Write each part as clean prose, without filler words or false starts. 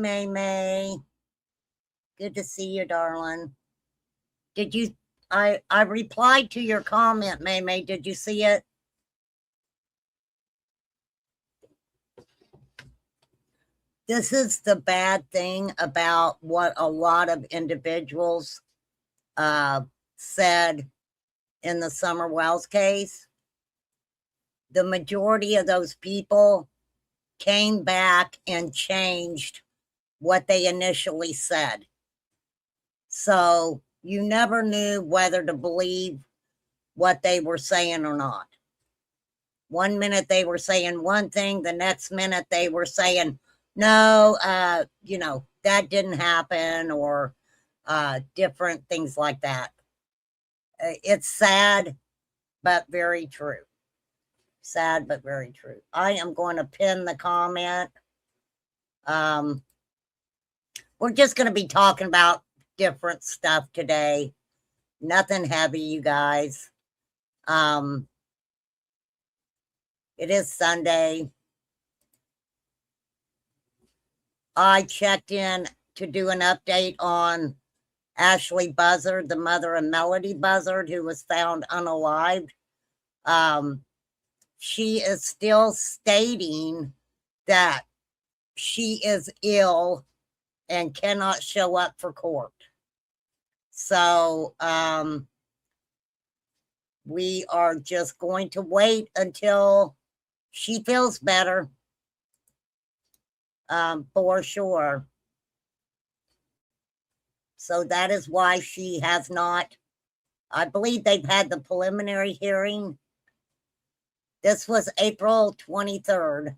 May May. Good to see you, darling. Did you, I replied to your comment, May May. Did you see it? This is the bad thing about what a lot of individuals said in the Summer Wells case. The majority of those people came back and changed what they initially said. So you never knew whether to believe what they were saying or not. One minute they were saying one thing, the next minute they were saying, no, that didn't happen, or different things like that. It's sad, but very true. Sad, but very true. I am going to pin the comment. We're just going to be talking about different stuff today. Nothing heavy, you guys. It is Sunday. I checked in to do an update on Ashley Buzzard, the mother of Melody Buzzard, who was found unalived. She is still stating that she is ill and cannot show up for court. So we are just going to wait until she feels better, for sure. So that is why she has not, I believe they've had the preliminary hearing. This was April 23rd,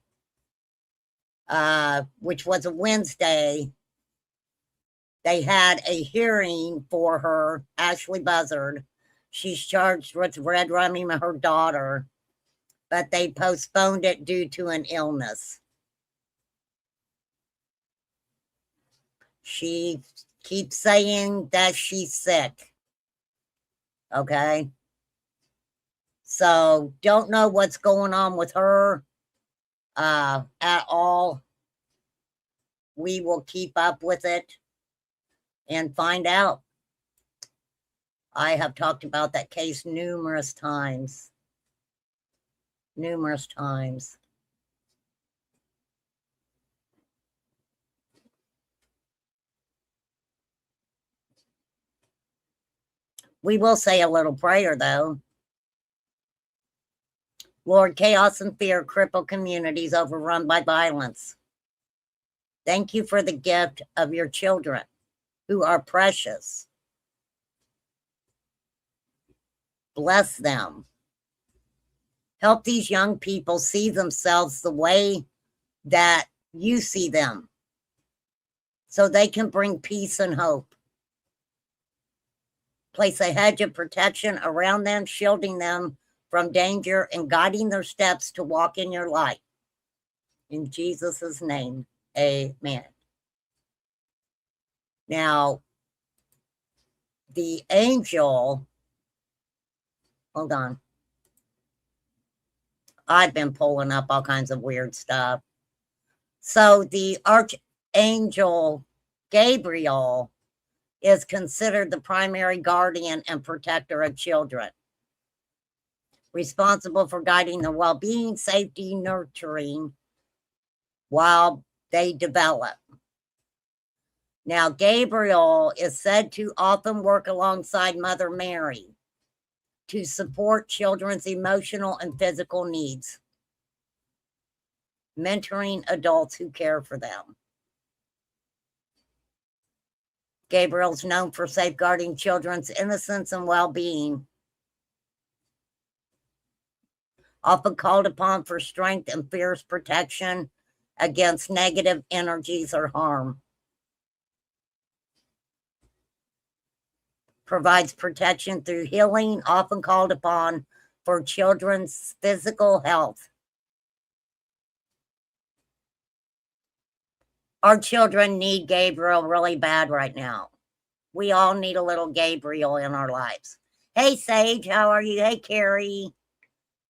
which was a Wednesday. They had a hearing for her, Ashley Buzzard. She's charged with red running her daughter, but they postponed it due to an illness. She keeps saying that she's sick. Okay. So don't know what's going on with her at all. We will keep up with it and find out. I have talked about that case numerous times. Numerous times. We will say a little prayer, though. Lord, chaos and fear cripple communities overrun by violence. Thank you for the gift of your children, who are precious. Bless them. Help these young people see themselves the way that you see them, so they can bring peace and hope. Place a hedge of protection around them, shielding them from danger and guiding their steps to walk in your light. In Jesus' name, amen. Now, the angel, hold on. I've been pulling up all kinds of weird stuff. So the archangel Gabriel is considered the primary guardian and protector of children, responsible for guiding their well-being, safety, nurturing while they develop. Now, Gabriel is said to often work alongside Mother Mary to support children's emotional and physical needs, mentoring adults who care for them. Gabriel's known for safeguarding children's innocence and well-being, often called upon for strength and fierce protection against negative energies or harm. Provides protection through healing, often called upon for children's physical health. Our children need Gabriel really bad right now. We all need a little Gabriel in our lives. Hey, Sage, how are you? Hey, Carrie,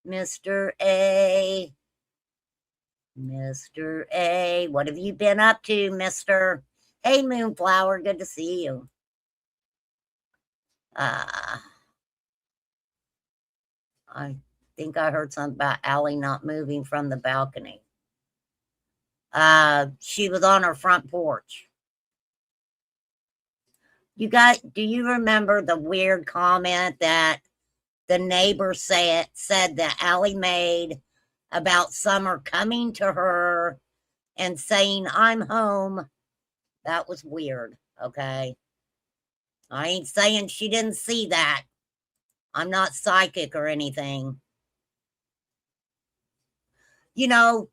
Mr. A, Mr. A, what have you been up to, Mr.? Hey, Moonflower, good to see you. I think I heard something about Allie not moving from the balcony. She was on her front porch. Do you remember the weird comment that the neighbor said that Allie made about Summer coming to her and saying, I'm home? That was weird, okay? I ain't saying she didn't see that. I'm not psychic or anything. You know,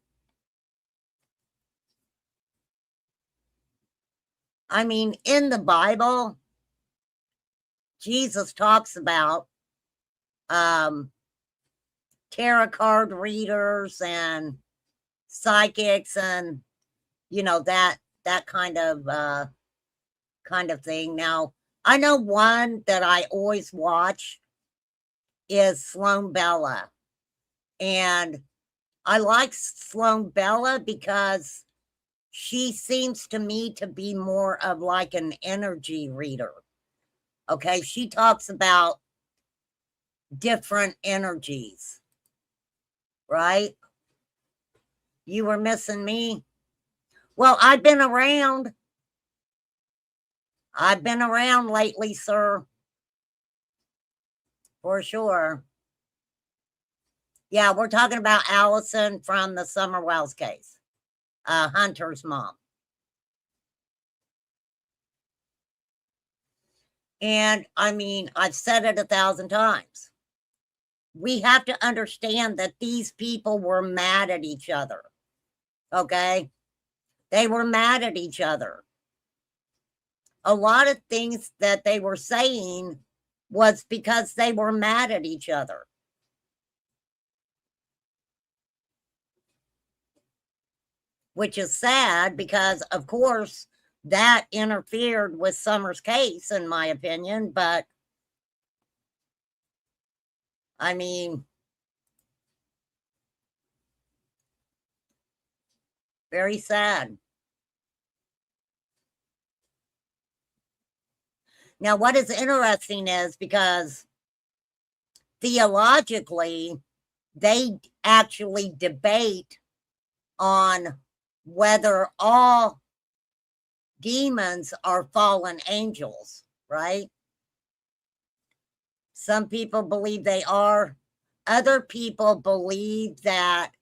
I mean, in the Bible, Jesus talks about tarot card readers and psychics and that kind of thing. Now, I know one that I always watch is Sloan Bella, and I like Sloan Bella because she seems to me to be more of like an energy reader. Okay, she talks about different energies, right? You were missing me. Well, I've been around lately, sir. For sure. Yeah, we're talking about Allison from the Summer Wells case, Hunter's mom. And I mean, I've said it 1,000 times. We have to understand that these people were mad at each other. Okay? They were mad at each other. A lot of things that they were saying was because they were mad at each other. Which is sad because, of course, that interfered with Summer's case, in my opinion. But, I mean, very sad. Now, what is interesting is because theologically, they actually debate on whether all demons are fallen angels, right? Some people believe they are. Other people believe that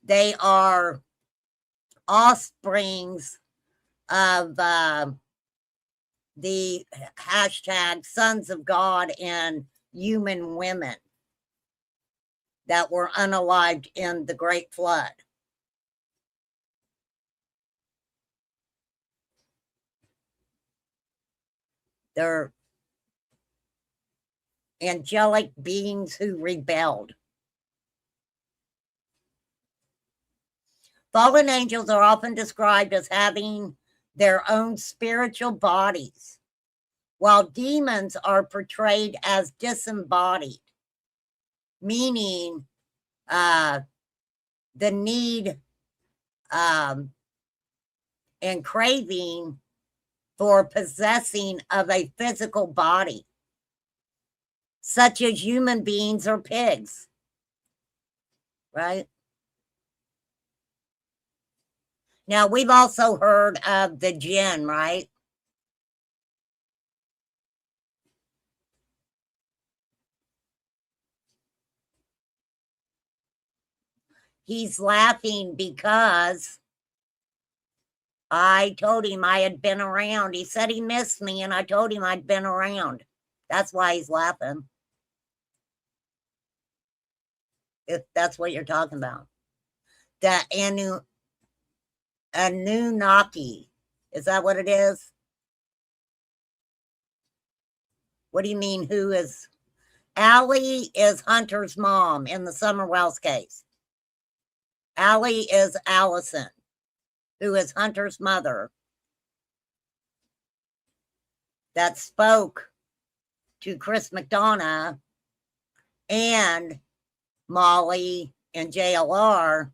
they are offsprings of the hashtag sons of God and human women that were unalived in the Great Flood. They're angelic beings who rebelled. Fallen angels are often described as having their own spiritual bodies, while demons are portrayed as disembodied, meaning the need and craving for possessing of a physical body, such as human beings or pigs, right? Now, we've also heard of the jinn, right? He's laughing because I told him I had been around. He said he missed me, and I told him I'd been around. That's why he's laughing. If that's what you're talking about. The Anunnaki. Is that what it is? What do you mean, who is? Allie is Hunter's mom in the Summer Wells case. Allie is Allison, who is Hunter's mother, that spoke to Chris McDonough and Molly and JLR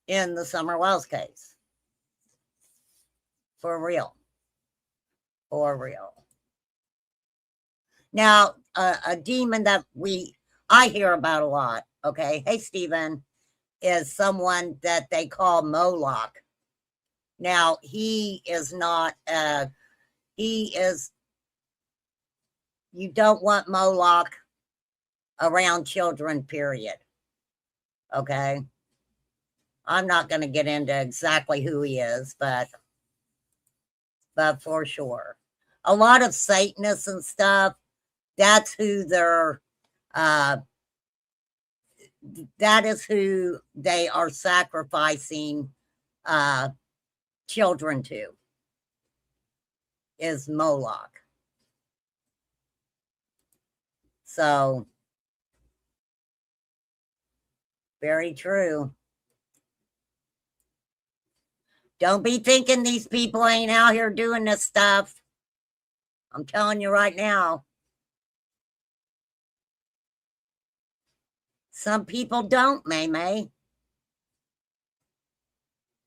in the Summer Wells case. For real. For real. Now, a demon that I hear about a lot, okay? Hey, Stephen, is someone that they call Moloch. Now, he is not, you don't want Moloch around children, period. Okay? I'm not going to get into exactly who he is, but for sure. A lot of Satanists and stuff, that's who they're, that is who they are sacrificing children to, is Moloch. So, very true. Don't be thinking these people ain't out here doing this stuff. I'm telling you right now. Some people don't, May.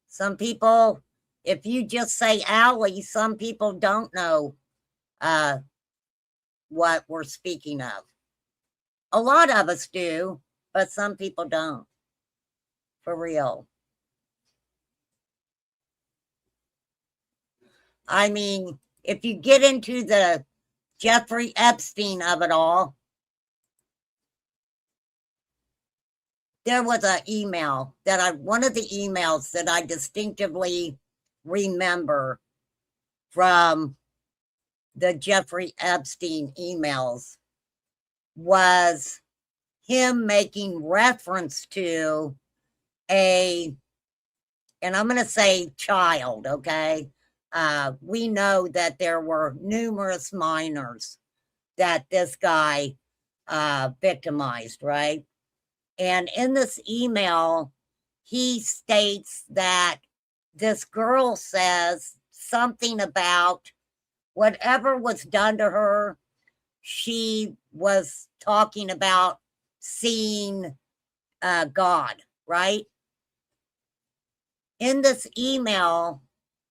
Some people, if you just say Allie, some people don't know what we're speaking of. A lot of us do, but some people don't. For real. I mean, if you get into the Jeffrey Epstein of it all, there was an email one of the emails that I distinctively remember from the Jeffrey Epstein emails was him making reference to and I'm going to say child, okay? We know that there were numerous minors that this guy victimized, right? And in this email, he states that this girl says something about whatever was done to her, she was talking about seeing God, right? In this email,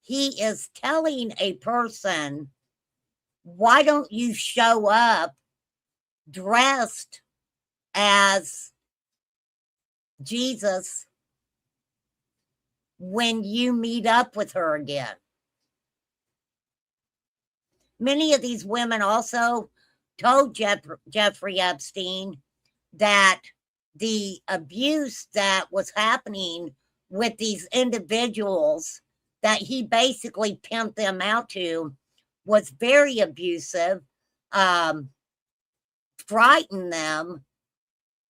he is telling a person, why don't you show up dressed as Jesus when you meet up with her again? Many of these women also told Jeffrey Epstein that the abuse that was happening with these individuals that he basically pimped them out to was very abusive, frightened them,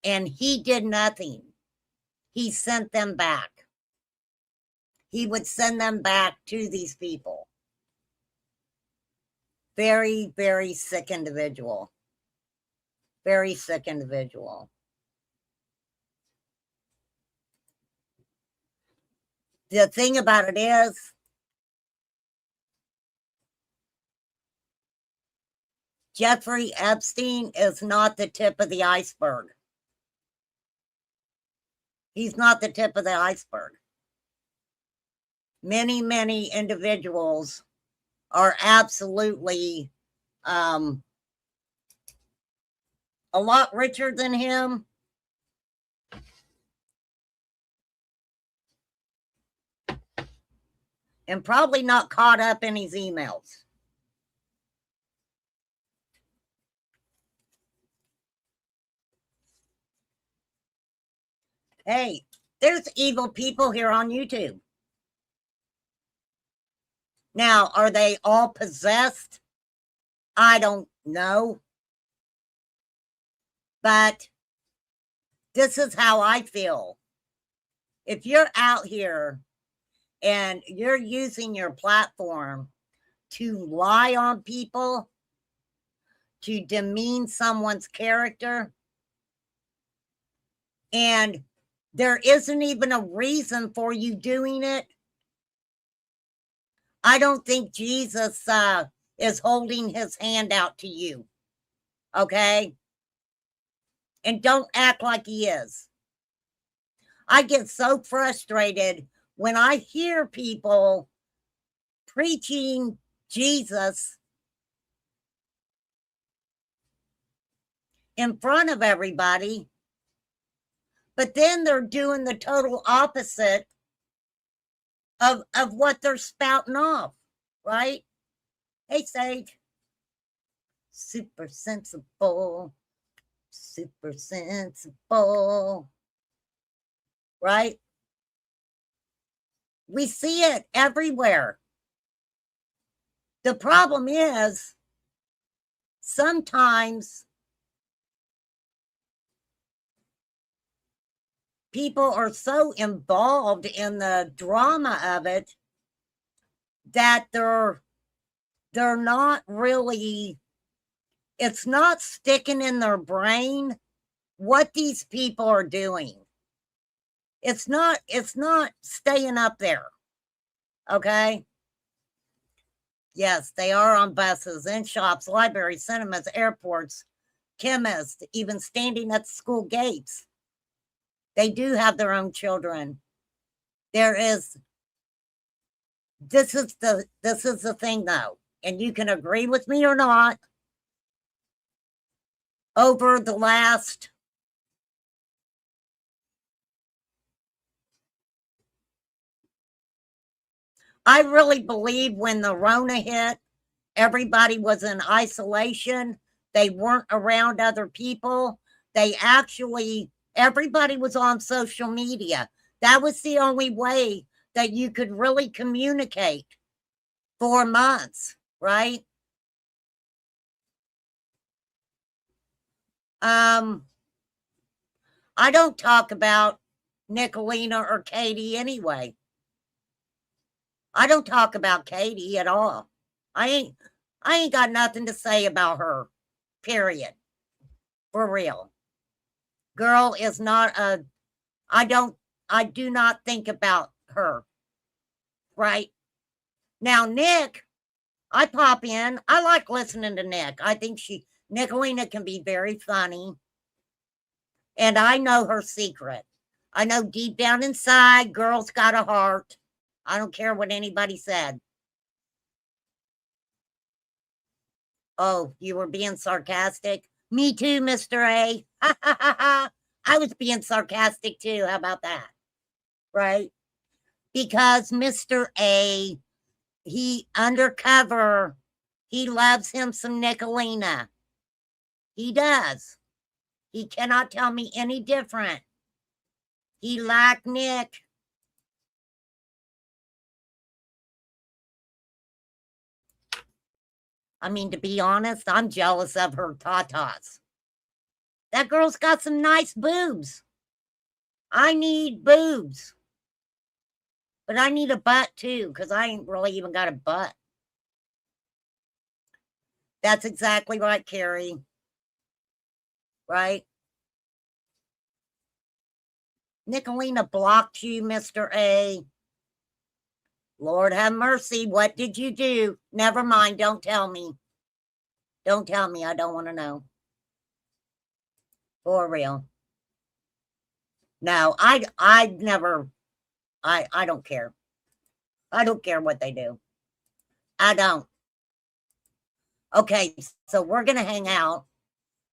and he did nothing. He sent them back. He would send them back to these people. Very, very sick individual. Very sick individual. The thing about it is, Jeffrey Epstein is not the tip of the iceberg. He's not the tip of the iceberg. Many, many individuals are absolutely a lot richer than him. And probably not caught up in his emails. Hey, there's evil people here on YouTube. Now, are they all possessed? I don't know. But this is how I feel. If you're out here and you're using your platform to lie on people, to demean someone's character, and there isn't even a reason for you doing it, I don't think Jesus is holding his hand out to you. Okay? and don't act like he is. I get so frustrated when I hear people preaching Jesus in front of everybody, but then they're doing the total opposite of what they're spouting off, right? Hey, Sage. Super sensible, right? We see it everywhere. The problem is sometimes people are so involved in the drama of it that they're not really, it's not sticking in their brain what these people are doing. It's not staying up there. Okay? Yes, they are on buses, in shops, libraries, cinemas, airports, chemists, even standing at the school gates. They do have their own children. This is the thing though, and you can agree with me or not. Over the last I really believe when the Rona hit, everybody was in isolation. They weren't around other people. Everybody was on social media. That was the only way that you could really communicate for months, right? I don't talk about Nicolina or Katie anyway. I don't talk about Katie at all. I ain't got nothing to say about her. Period. For real. Girl is not I do not think about her. Right? Now, Nick, I pop in. I like listening to Nick. I think Nicolina can be very funny. And I know her secret. I know deep down inside, girl's got a heart. I don't care what anybody said. Oh, you were being sarcastic? Me too, Mr. A. I was being sarcastic too. How about that? Right? Because Mr. A, he undercover, he loves him some Nicolina. He does. He cannot tell me any different. He liked Nick. I mean, to be honest, I'm jealous of her tatas. That girl's got some nice boobs. I need boobs. But I need a butt too, because I ain't really even got a butt. That's exactly right, Carrie. Right? Nicolina blocked you, Mr. A. Lord have mercy. What did you do? Never mind. Don't tell me. Don't tell me. I don't want to know. For real. No, I don't care. I don't care what they do. I don't. Okay, so we're going to hang out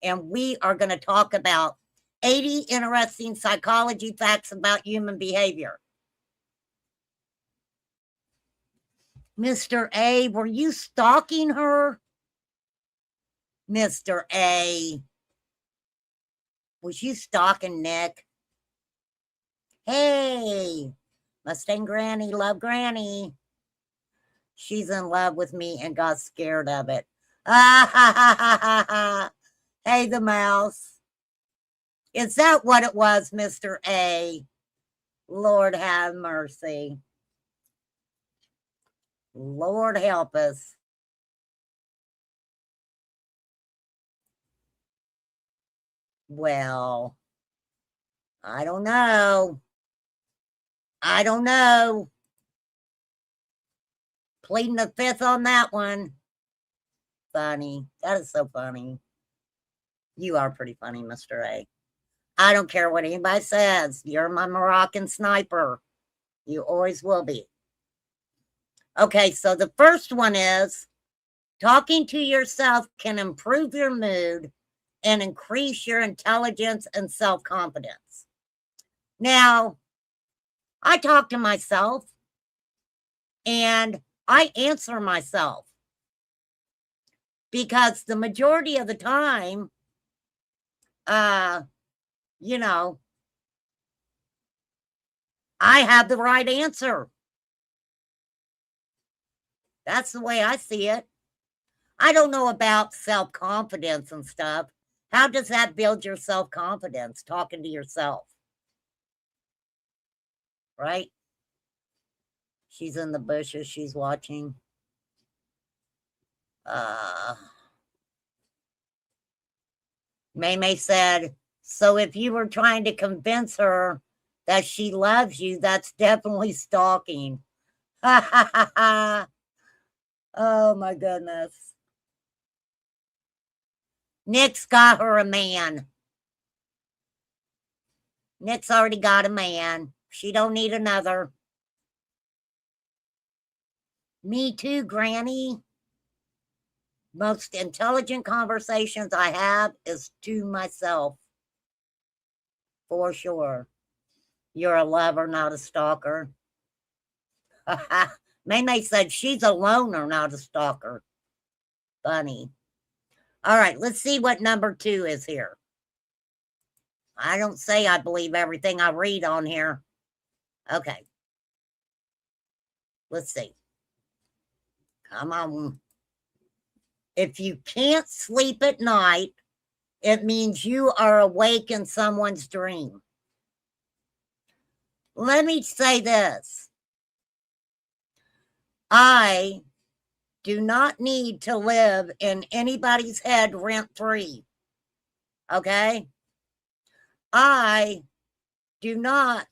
and we are going to talk about 80 interesting psychology facts about human behavior. Mr. A, were you stalking her? Mr. A, was you stalking Nick? Hey, Mustang Granny, love Granny. She's in love with me and got scared of it. Hey, the mouse. Is that what it was, Mr. A? Lord have mercy. Lord help us. Well, I don't know. I don't know. Pleading the fifth on that one. Funny. That is so funny. You are pretty funny, Mr. A. I don't care what anybody says. You're my Moroccan sniper. You always will be. Okay, so the first one is talking to yourself can improve your mood and increase your intelligence and self-confidence. Now, I talk to myself and I answer myself because the majority of the time, you know, I have the right answer. That's the way I see it. I don't know about self-confidence and stuff. How does that build your self-confidence? Talking to yourself. Right? She's in the bushes. She's watching. May said, so if you were trying to convince her that she loves you, that's definitely stalking. Ha ha ha ha. Oh my goodness. Nick's got her a man. Nick's already got a man. She don't need another. Me too, Granny. Most intelligent conversations I have is to myself. For sure. You're a lover, not a stalker. May said she's a loner, not a stalker. Funny. All right, let's see what number 2 is here. I don't say I believe everything I read on here. Okay. Let's see. Come on. If you can't sleep at night, it means you are awake in someone's dream. Let me say this. I do not need to live in anybody's head rent-free. Okay? I do not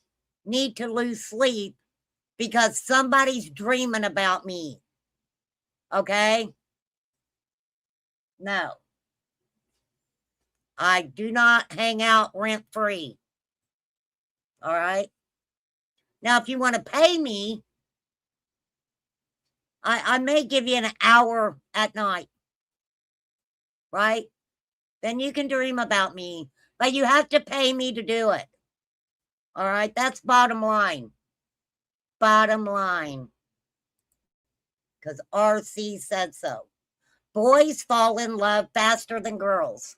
need to lose sleep because somebody's dreaming about me. Okay? No. I do not hang out rent-free. All right? Now, if you want to pay me, I may give you an hour at night. Right? Then you can dream about me. But you have to pay me to do it. All right? That's bottom line. Bottom line. Because RC said so. Boys fall in love faster than girls.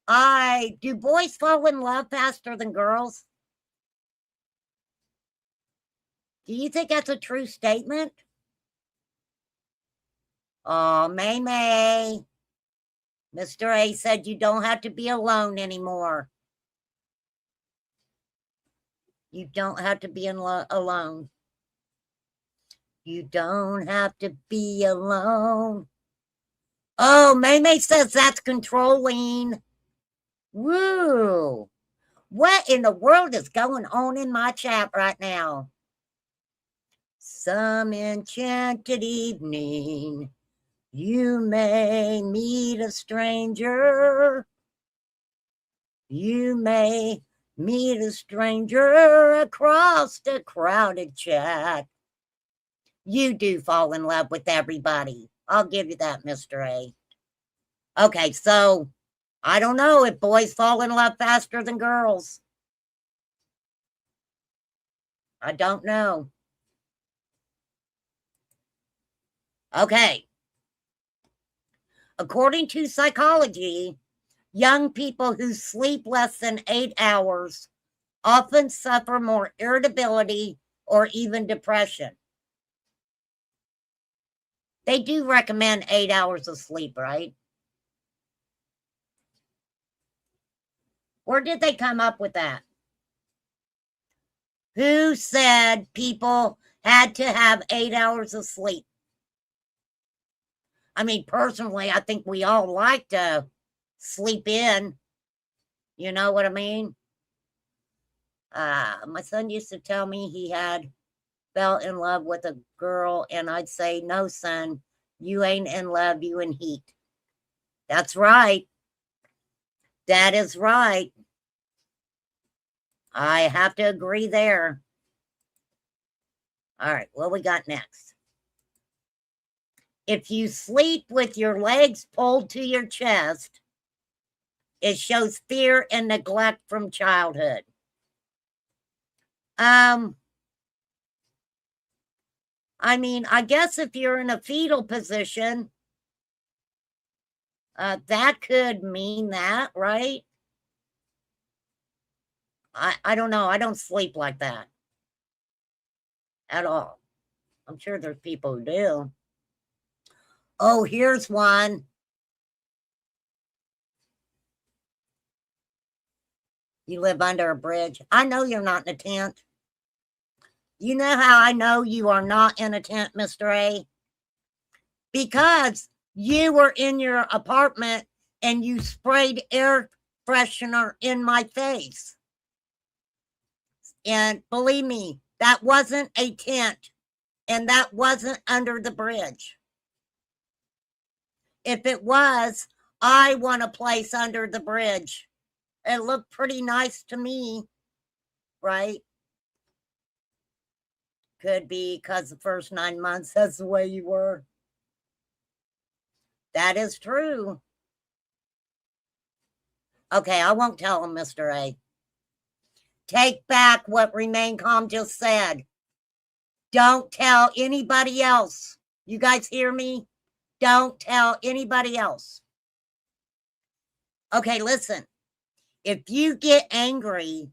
Do boys fall in love faster than girls? Do you think that's a true statement? Oh, May. Mr. A said you don't have to be alone anymore. You don't have to be alone. You don't have to be alone. Oh, May says that's controlling. Woo. What in the world is going on in my chat right now? Some enchanted evening, you may meet a stranger. You may meet a stranger across the crowded chat. You do fall in love with everybody. I'll give you that, Mr. A. Okay, so I don't know if boys fall in love faster than girls. I don't know. Okay. According to psychology, young people who sleep less than 8 hours often suffer more irritability or even depression. They do recommend 8 hours of sleep, right? Where did they come up with that? Who said people had to have 8 hours of sleep? I mean, personally, I think we all like to sleep in. You know what I mean? My son used to tell me he had fell in love with a girl, and I'd say, no, son, you ain't in love, you in heat. That's right. That is right. I have to agree there. All right, what we got next? If you sleep with your legs pulled to your chest, it shows fear and neglect from childhood. I mean, I guess if you're in a fetal position, that could mean that, right? I don't know. I don't sleep like that at all. I'm sure there's people who do. Oh, here's one. You live under a bridge. I know you're not in a tent. You know how I know you are not in a tent, Mr. A? Because you were in your apartment and you sprayed air freshener in my face. And believe me, that wasn't a tent and that wasn't under the bridge. If it was, I want a place under the bridge. It looked pretty nice to me, right? Could be because the first 9 months, that's the way you were. That is true. Okay, I won't tell him, Mr. A. Take back what Remain Calm just said. Don't tell anybody else. You guys hear me? Don't tell anybody else. Okay, listen. If you get angry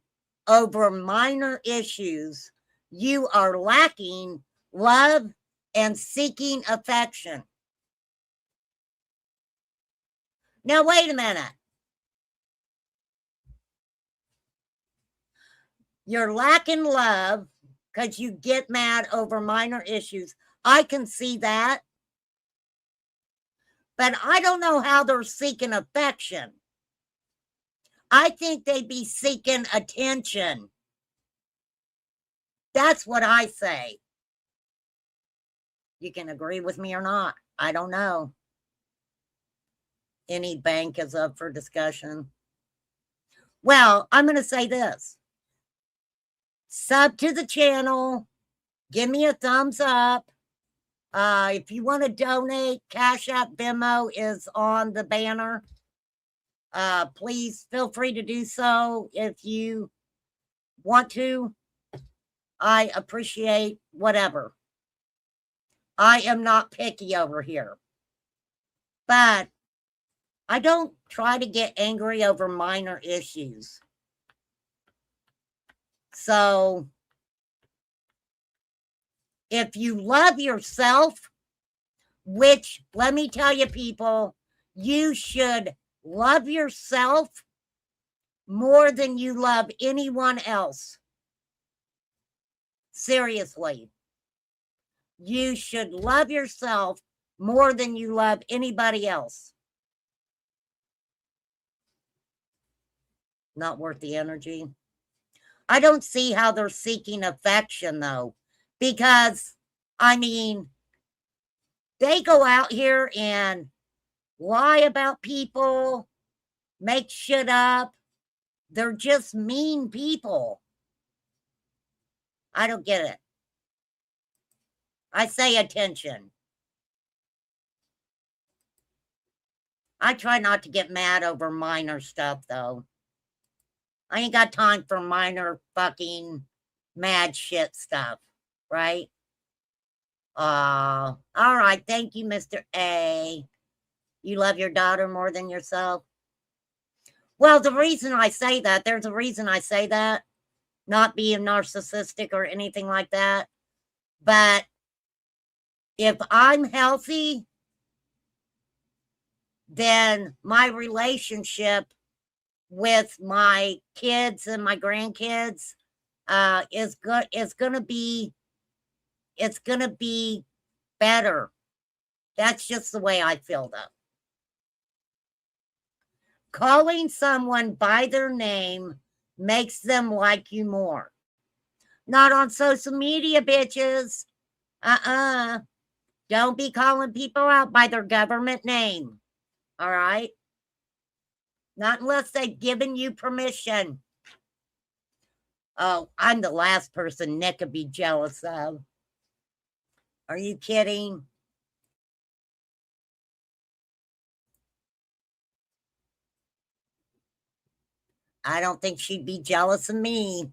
over minor issues, you are lacking love and seeking affection. Now, wait a minute. You're lacking love because you get mad over minor issues. I can see that. But I don't know how they're seeking affection. I think they'd be seeking attention. That's what I say. You can agree with me or not. I don't know. Any bank is up for discussion. Well, I'm going to say this. Sub to the channel. Give me a thumbs up. If you want to donate, Cash App Venmo is on the banner. Please feel free to do so if you want to. I appreciate whatever. I am not picky over here. But I don't try to get angry over minor issues. So if you love yourself, which let me tell you, people, you should love yourself more than you love anyone else. Seriously. You should love yourself more than you love anybody else. Not worth the energy. I don't see how they're seeking affection, though, because, I mean, they go out here and lie about people, make shit up. They're just mean people. I don't get it. I say attention. I try not to get mad over minor stuff, though. I ain't got time for minor fucking mad shit stuff, right? All right. Thank you, Mr. A. You love your daughter more than yourself? Well, the reason I say that, there's a reason I say that, not being narcissistic or anything like that. But if I'm healthy, then my relationship with my kids and my grandkids is good. It's gonna be better. That's just the way I feel, though. Calling someone by their name makes them like you more. Not on social media, bitches. Don't be calling people out by their government name. All right? Not unless they've given you permission. Oh, I'm the last person Nick could be jealous of. Are you kidding? I don't think she'd be jealous of me.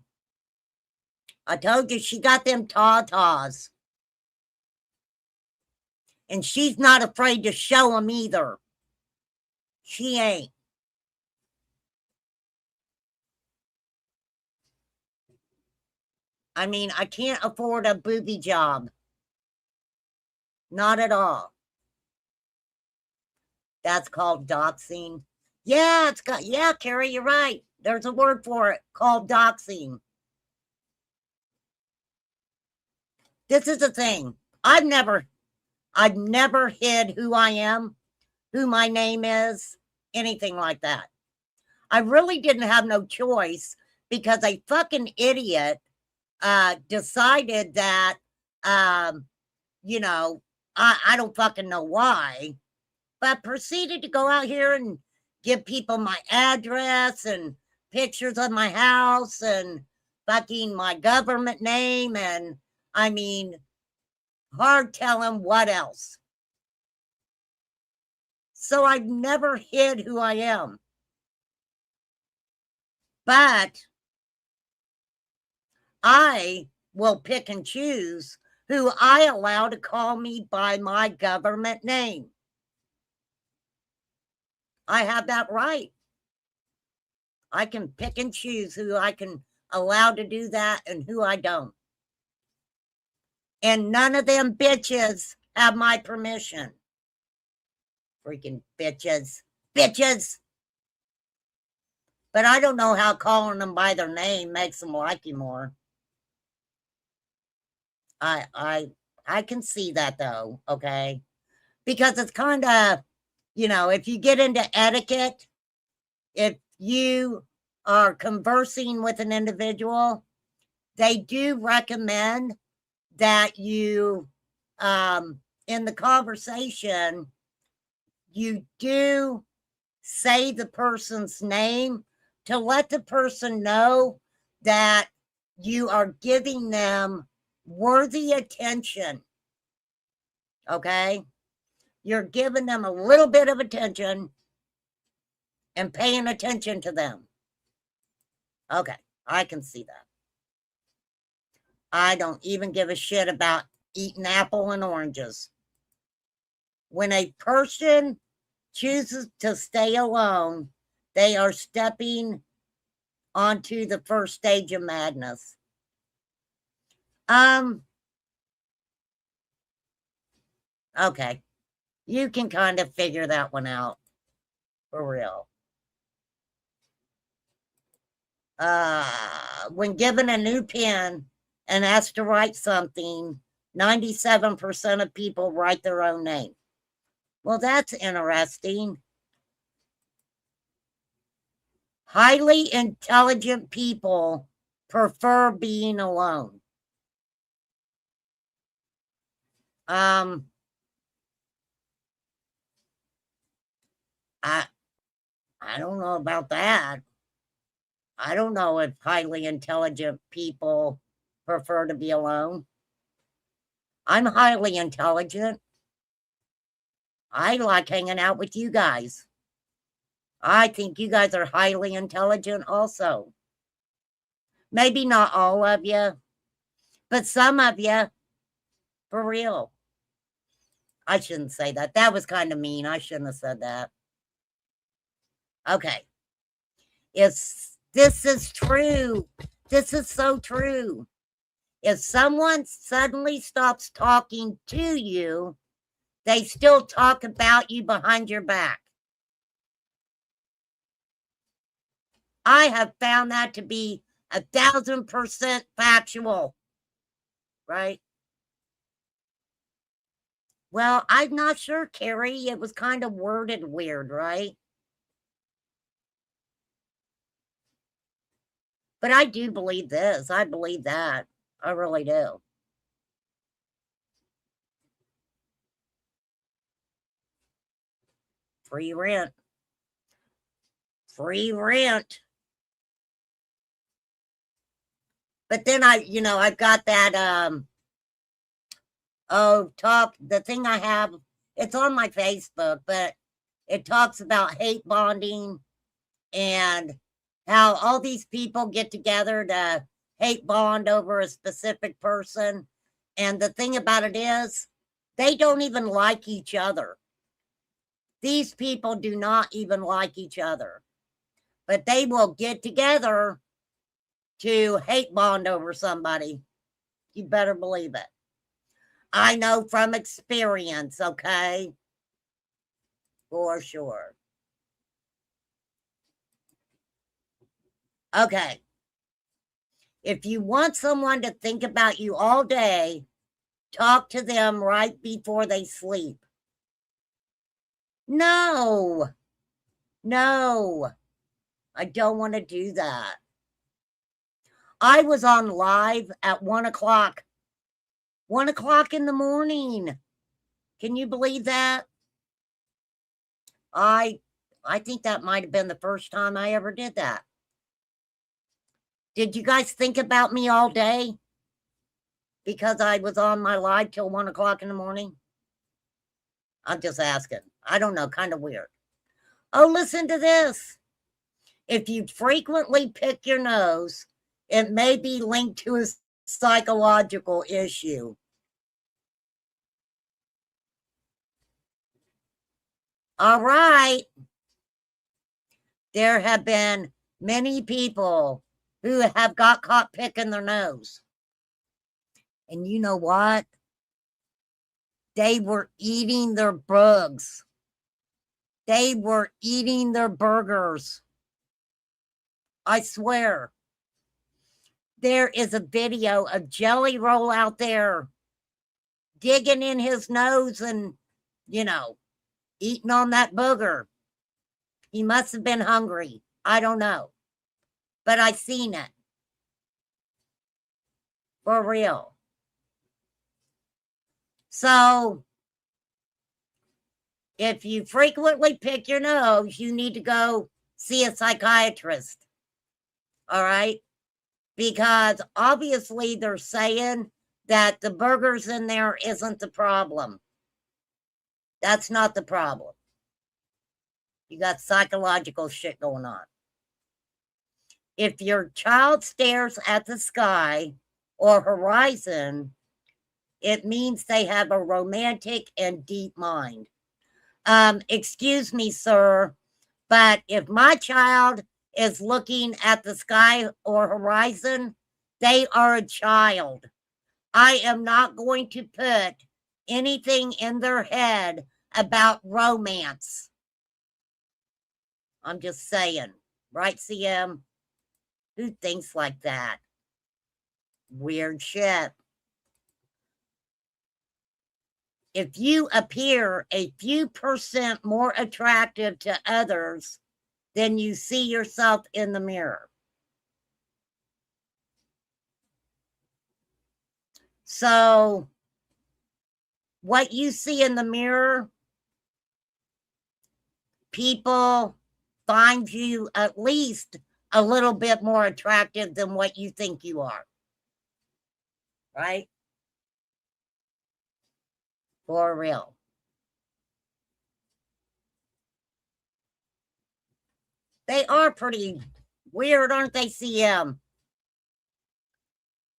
I told you she got them tatas. And she's not afraid to show them either. She ain't. I mean, I can't afford a booby job. Not at all. That's called doxing. Yeah, yeah, Carrie, you're right. There's a word for it called doxing. This is the thing. I've never hid who I am, who my name is, anything like that. I really didn't have no choice because a fucking idiot decided that, um, you know, I don't fucking know why, but proceeded to go out here and give people my address and pictures of my house and fucking my government name. And I mean, hard telling what else. So I've never hid who I am. But I will pick and choose who I allow to call me by my government name. I have that right. I can pick and choose who I can allow to do that and who I don't. And none of them bitches have my permission. Freaking bitches. Bitches. But I don't know how calling them by their name makes them like you more. I can see that though, okay? Because it's kind of, if you get into etiquette, if you are conversing with an individual, they do recommend that you, in the conversation, you do say the person's name to let the person know that you are giving them worthy attention. Okay? You're giving them a little bit of attention and paying attention to them. Okay, I can see that. I don't even give a shit about eating apple and oranges. When a person chooses to stay alone, they are stepping onto the first stage of madness. Okay. You can kind of figure that one out. For real. When given a new pen and asked to write something, 97% of people write their own name. Well, that's interesting. Highly intelligent people prefer being alone. I I don't know about that. I don't know if highly intelligent people prefer to be alone. I'm highly intelligent. I like hanging out with you guys. I think you guys are highly intelligent also. Maybe not all of you, but some of you, for real. I shouldn't say that. That was kind of mean. I shouldn't have said that. Okay. This is true. This is so true. If someone suddenly stops talking to you, they still talk about you behind your back. I have found that to be 1,000% factual, right? Well, I'm not sure, Carrie. It was kind of worded weird, right? But I do believe this. I believe that. I really do. Free rent. Free rent. But then I've got that, the thing I have, it's on my Facebook, but it talks about hate bonding and how all these people get together to hate bond over a specific person. And the thing about it is, they don't even like each other. These people do not even like each other, but they will get together to hate bond over somebody. You better believe it. I know from experience, okay? For sure. Okay. If you want someone to think about you all day, talk to them right before they sleep. No, no, I don't want to do that. I was on live at 1 o'clock, 1 o'clock in the morning. Can you believe that? I think that might have been the first time I ever did that. Did you guys think about me all day? Because I was on my live till 1 o'clock in the morning? I'm just asking. I don't know, kind of weird. Oh, listen to this. If you frequently pick your nose, it may be linked to a psychological issue. All right. There have been many people who have got caught picking their nose. And you know what? They were eating their bugs. They were eating their burgers. I swear. There is a video of Jelly Roll out there digging in his nose and, eating on that booger. He must have been hungry. I don't know. But I seen it. For real. So, if you frequently pick your nose, you need to go see a psychiatrist. All right? Because obviously they're saying that the burgers in there isn't the problem. That's not the problem. You got psychological shit going on. If your child stares at the sky or horizon, it means they have a romantic and deep mind. Excuse me, sir, but if my child is looking at the sky or horizon, they are a child. I am not going to put anything in their head about romance. I'm just saying, right, CM? Who thinks like that? Weird shit. If you appear a few percent more attractive to others than you see yourself in the mirror. So, what you see in the mirror, people find you at least a little bit more attractive than what you think you are. Right? For real. They are pretty weird, aren't they, CM?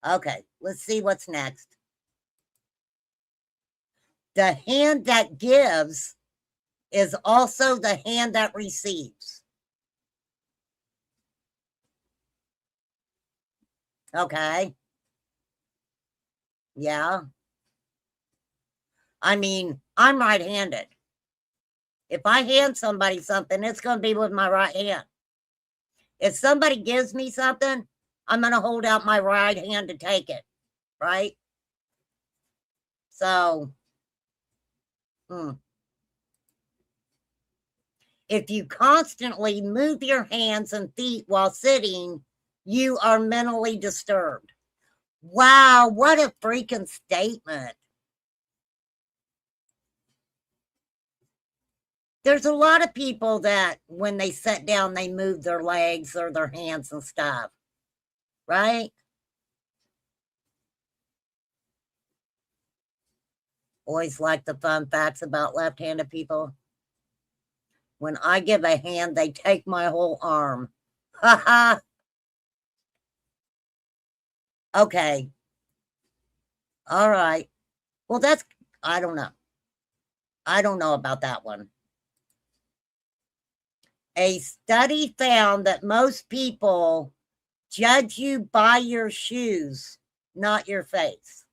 Okay, let's see what's next. The hand that gives is also the hand that receives. Okay. Yeah. I mean, I'm right-handed. If I hand somebody something, it's going to be with my right hand. If somebody gives me something, I'm going to hold out my right hand to take it, right? So, if you constantly move your hands and feet while sitting, you are mentally disturbed. Wow, what a freaking statement. There's a lot of people that when they sit down, they move their legs or their hands and stuff, right? Always like the fun facts about left-handed people. When I give a hand, they take my whole arm. Ha ha. Okay. All right. Well, I don't know. I don't know about that one. A study found that most people judge you by your shoes, not your face.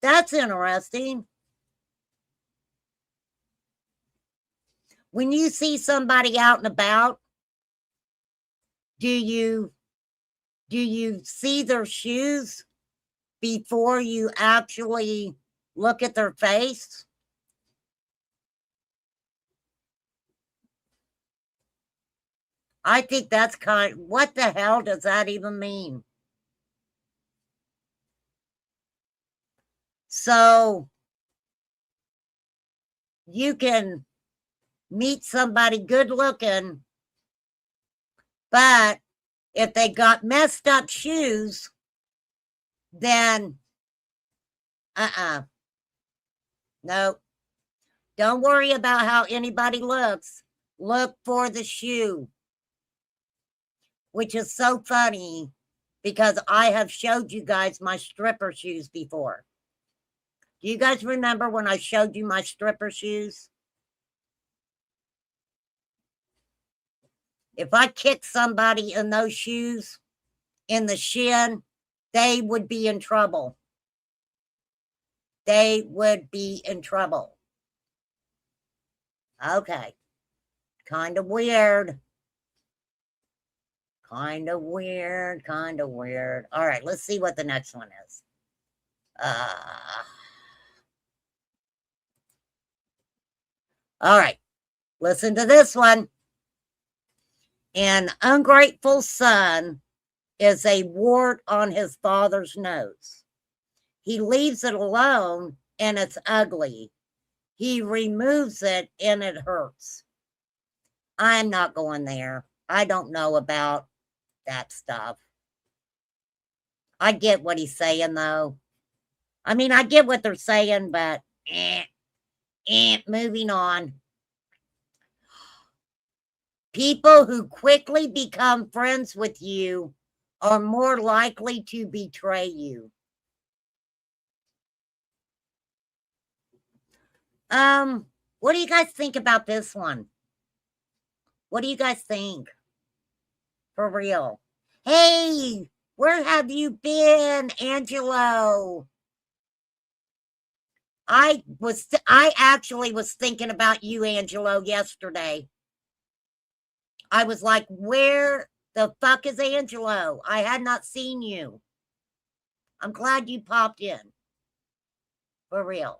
That's interesting. When you see somebody out and about, do you see their shoes before you actually look at their face? I think that's what the hell does that even mean? So you can meet somebody good looking, but if they got messed up shoes, then no. Don't worry about how anybody looks. Look for the shoe, which is so funny because I have showed you guys my stripper shoes before. Do you guys remember when I showed you my stripper shoes? If I kicked somebody in those shoes in the shin, they would be in trouble. They would be in trouble. Okay. Kind of weird. Kind of weird. Kind of weird. All right, let's see what the next one is. All right, listen to this one. An ungrateful son is a wart on his father's nose. He leaves it alone and it's ugly. He removes it and it hurts. I'm not going there. I don't know about that stuff. I get what he's saying, though. I mean, I get what they're saying, but moving on. People who quickly become friends with you are more likely to betray you. What do you guys think about this one? What do you guys think? For real. Hey, where have you been, Angelo? I actually was thinking about you, Angelo, yesterday. I was like, where the fuck is Angelo? I had not seen you. I'm glad you popped in. For real.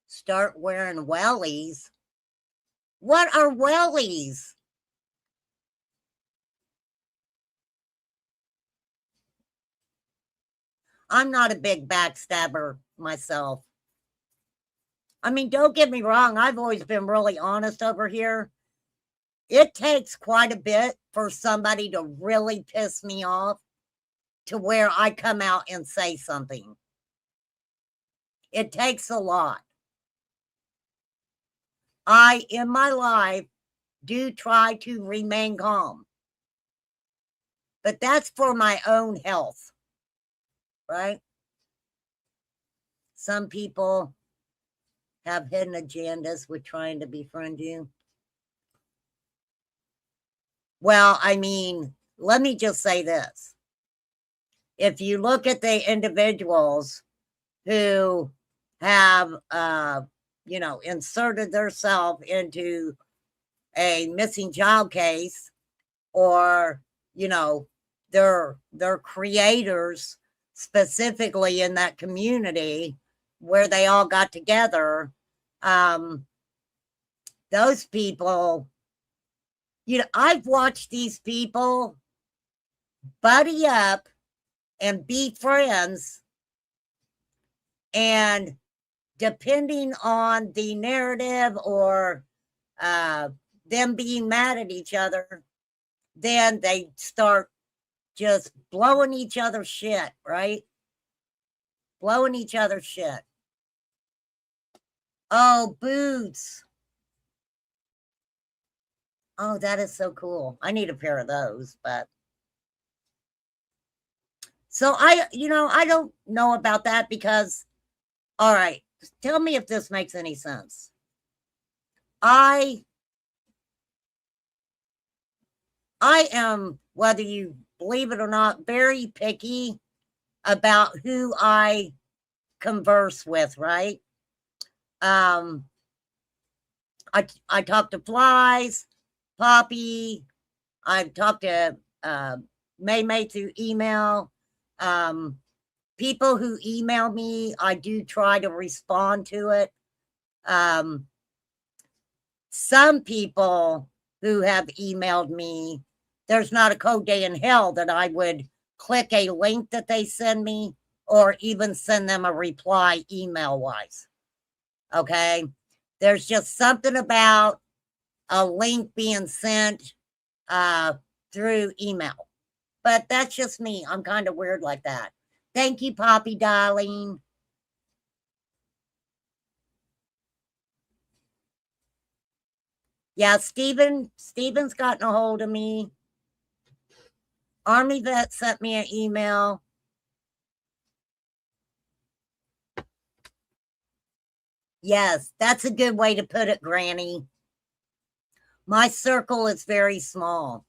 Start wearing wellies. What are wellies? I'm not a big backstabber myself. I mean, don't get me wrong. I've always been really honest over here. It takes quite a bit for somebody to really piss me off to where I come out and say something. It takes a lot. I, in my life, do try to remain calm. But that's for my own health, right? Some people have hidden agendas with trying to befriend you. Well, I mean, let me just say this. If you look at the individuals who have, inserted themselves into a missing child case, or, they're creators specifically in that community where they all got together, those people, I've watched these people buddy up and be friends, and depending on the narrative or them being mad at each other, then they start just blowing each other's shit, right? Blowing each other's shit. Oh, boots. Oh, that is so cool. I need a pair of those, but so I don't know about that because, all right, tell me if this makes any sense. I am, whether you believe it or not, very picky about who I converse with, right? I talk to Flies, Poppy. I've talked to May through email. People who email me, I do try to respond to it. Some people who have emailed me, there's not a cold day in hell that I would click a link that they send me or even send them a reply email wise. Okay. There's just something about a link being sent through email. But that's just me. I'm kind of weird like that. Thank you, Poppy, darling. Yeah, Steven's gotten a hold of me. Army Vet sent me an email. Yes, that's a good way to put it, Granny. My circle is very small.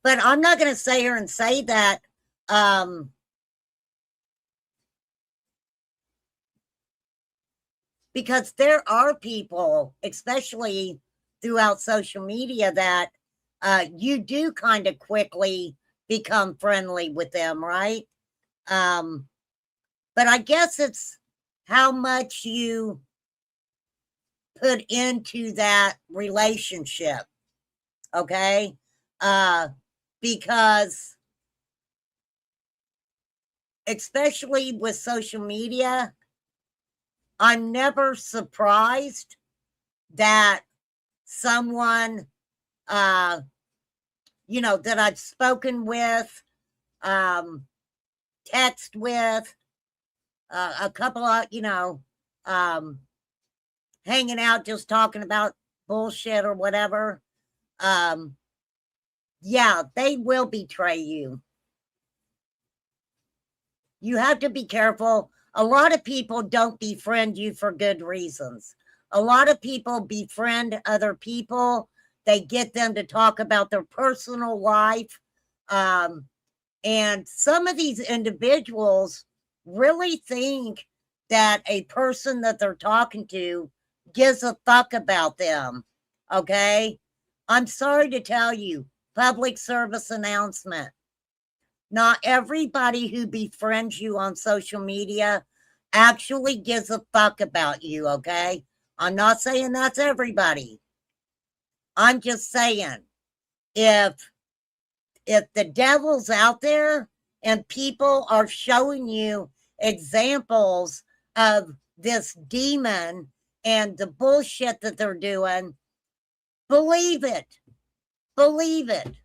But I'm not going to sit here and say that because there are people, especially throughout social media, that you do kind of quickly become friendly with them, right? But I guess it's how much you put into that relationship, okay? Because especially with social media, I'm never surprised that someone, that I've spoken with, text with, a couple of, hanging out, just talking about bullshit or whatever. Yeah, they will betray you. You have to be careful. A lot of people don't befriend you for good reasons. A lot of people befriend other people. They get them to talk about their personal life. And some of these individuals really think that a person that they're talking to gives a fuck about them. Okay? I'm sorry to tell you, public service announcement. Not everybody who befriends you on social media actually gives a fuck about you, okay? I'm not saying that's everybody. I'm just saying if the devil's out there and people are showing you examples of this demon and the bullshit that they're doing, believe it. Believe it.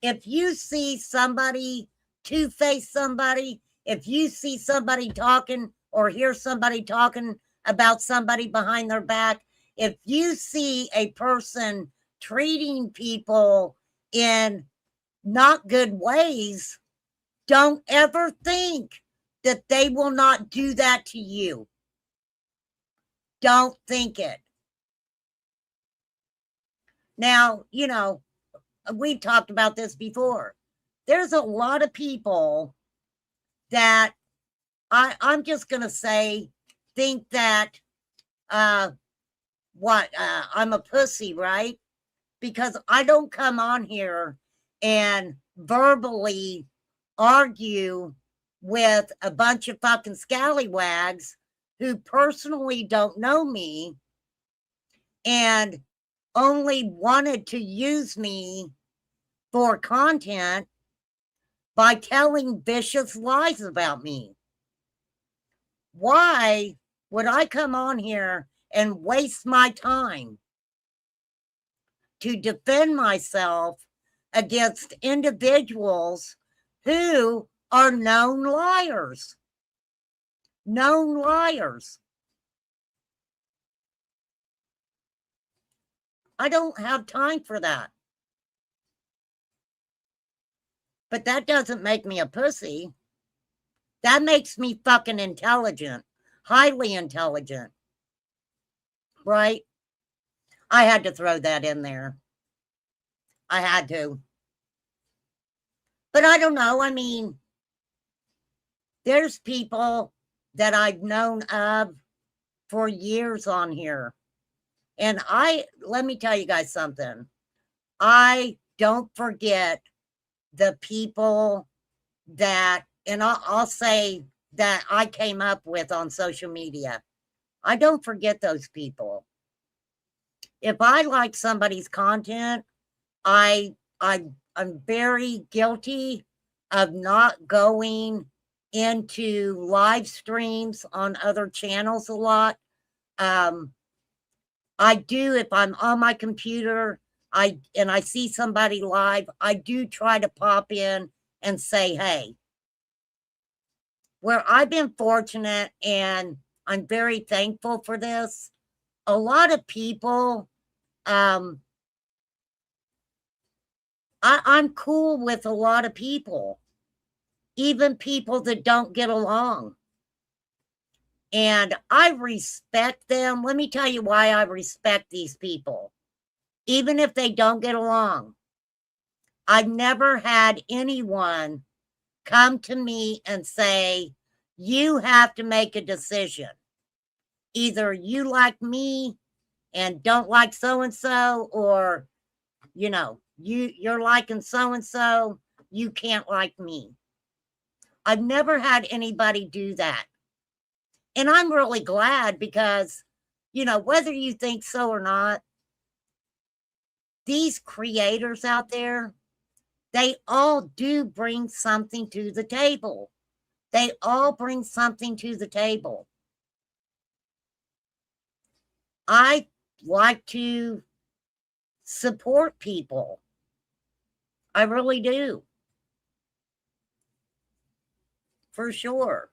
If you see somebody two-face somebody, if you see somebody talking or hear somebody talking about somebody behind their back, if you see a person treating people in not good ways, don't ever think that they will not do that to you. Don't think it. Now, we've talked about this before. There's a lot of people that I'm just going to say think that I'm a pussy, right? Because I don't come on here and verbally argue with a bunch of fucking scallywags who personally don't know me and only wanted to use me for content by telling vicious lies about me. Why would I come on here and waste my time to defend myself against individuals who are known liars. Known liars. I don't have time for that. But that doesn't make me a pussy. That makes me fucking intelligent, highly intelligent. Right? I had to throw that in there. I had to. But I don't know. I mean, there's people that I've known of for years on here. And let me tell you guys something. I don't forget the people that, and I'll say that I came up with on social media. I don't forget those people. If I like somebody's content, I'm very guilty of not going into live streams on other channels a lot. I do, if I'm on my computer, and I see somebody live, I do try to pop in and say, hey. Where I've been fortunate, and I'm very thankful for this, a lot of people, I'm cool with a lot of people, even people that don't get along. And I respect them. Let me tell you why I respect these people. Even if they don't get along, I've never had anyone come to me and say, you have to make a decision. Either you like me and don't like so-and-so, or, you're liking so-and-so, you can't like me. I've never had anybody do that. And I'm really glad because, whether you think so or not, these creators out there, they all do bring something to the table. They all bring something to the table. I like to support people. I really do. For sure.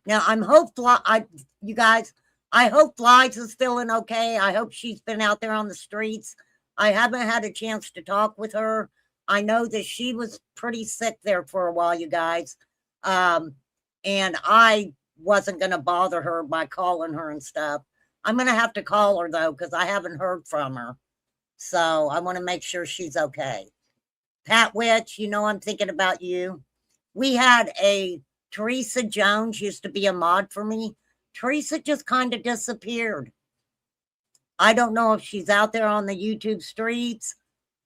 Now, I'm hopeful, you guys, I hope Flies is feeling okay. I hope she's been out there on the streets. I haven't had a chance to talk with her. I know that she was pretty sick there for a while, you guys. And I wasn't going to bother her by calling her and stuff. I'm going to have to call her, though, because I haven't heard from her. So I want to make sure she's okay. Pat Witch, I'm thinking about you. We had Teresa Jones used to be a mod for me. Teresa just kind of disappeared. I don't know if she's out there on the YouTube streets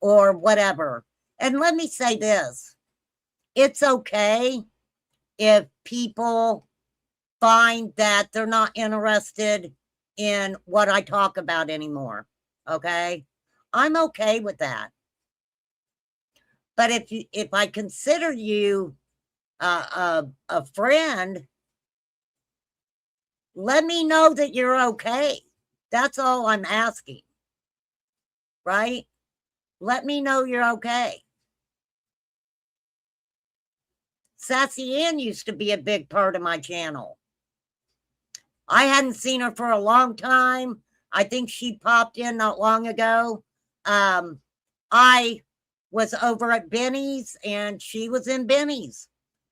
or whatever. And let me say this. It's okay if people find that they're not interested in what I talk about anymore. Okay? I'm okay with that. But if I consider you a friend, let me know that you're okay. That's all I'm asking. Right? Let me know you're okay. Sassy Ann used to be a big part of my channel. I hadn't seen her for a long time. I think she popped in not long ago. I was over at Benny's and she was in Benny's.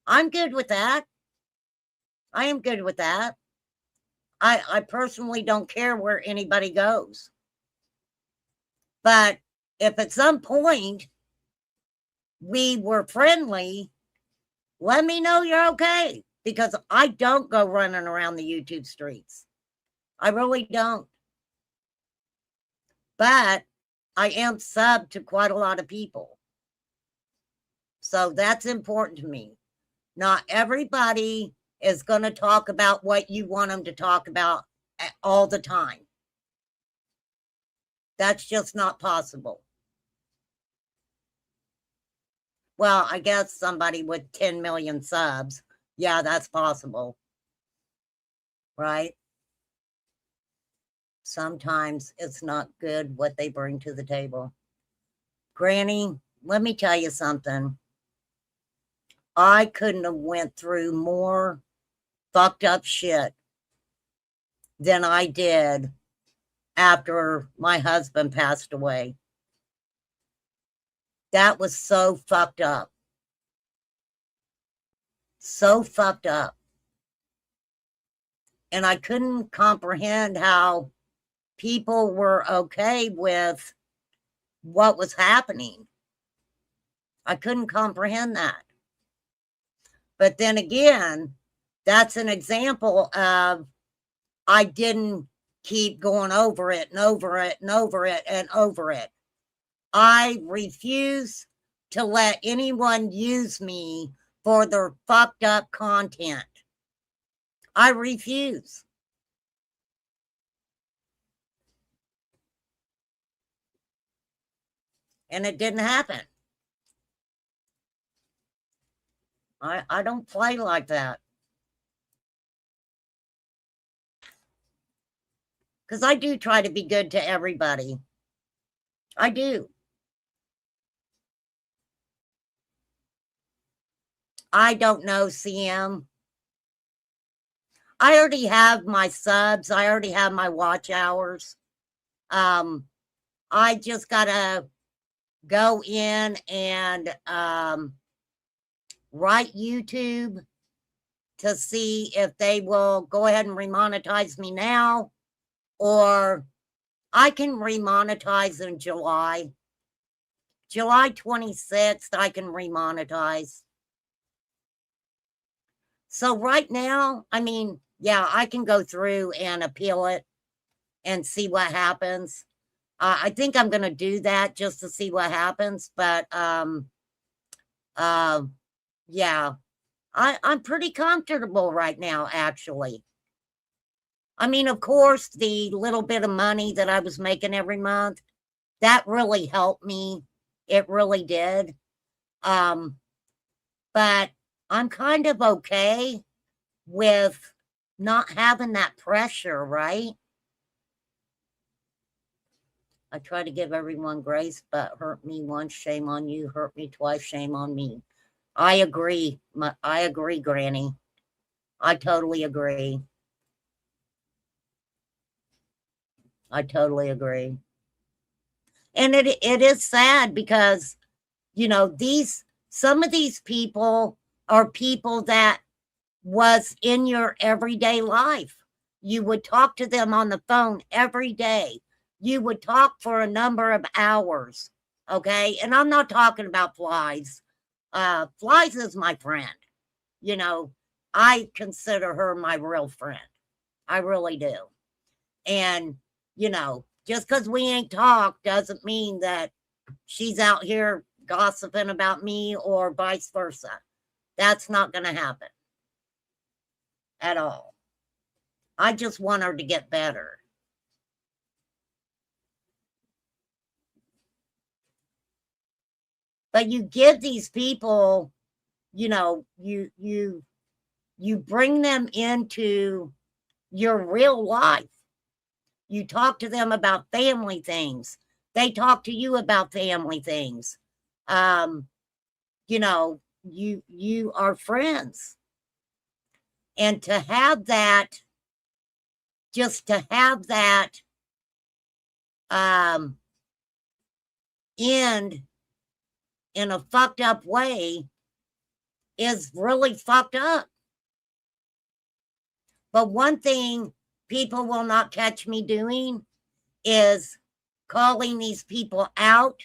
I'm good with that. I am good with that. I personally don't care where anybody goes. But if at some point we were friendly, let me know you're okay. Because I don't go running around the YouTube streets. I really don't. But I am subbed to quite a lot of people. So that's important to me. Not everybody is going to talk about what you want them to talk about all the time. That's just not possible. Well, I guess somebody with 10 million subs, yeah, that's possible. Right? Sometimes it's not good what they bring to the table. Granny, let me tell you something. I couldn't have went through more fucked up shit than I did after my husband passed away. That was so fucked up. So fucked up. And I couldn't comprehend how people were okay with what was happening. I couldn't comprehend that. But then again, that's an example of I didn't keep going over it and over it and over it and over it. I refuse to let anyone use me for their fucked up content. I refuse. And it didn't happen. I don't play like that. Because I do try to be good to everybody. I do. I don't know, CM. I already have my subs. I already have my watch hours. I just got to go in and write YouTube to see if they will go ahead and remonetize me now, or I can remonetize in July. July 26th, I can remonetize. So right now, I mean, yeah, I can go through and appeal it and see what happens. I think I'm going to do that just to see what happens. But yeah, I'm pretty comfortable right now, actually. I mean, of course, the little bit of money that I was making every month, that really helped me. It really did. But I'm kind of okay with not having that pressure, right? I try to give everyone grace, but hurt me once, shame on you. Hurt me twice, shame on me. I agree. I agree, Granny. I totally agree. I totally agree. And it is sad because, you know, some of these people are people that was in your everyday life. You would talk to them on the phone every day. You would talk for a number of hours. Okay. And I'm not talking about flies. Flies is my friend. You know, I consider her my real friend. I really do. And, you know, just because we ain't talked doesn't mean that she's out here gossiping about me or vice versa. That's not going to happen at all. I just want her to get better. But you give these people, you know, you bring them into your real life. You talk to them about family things. They talk to you about family things. You know, you are friends. And to have that, just to have that end in a fucked up way is really fucked up. But one thing people will not catch me doing is calling these people out,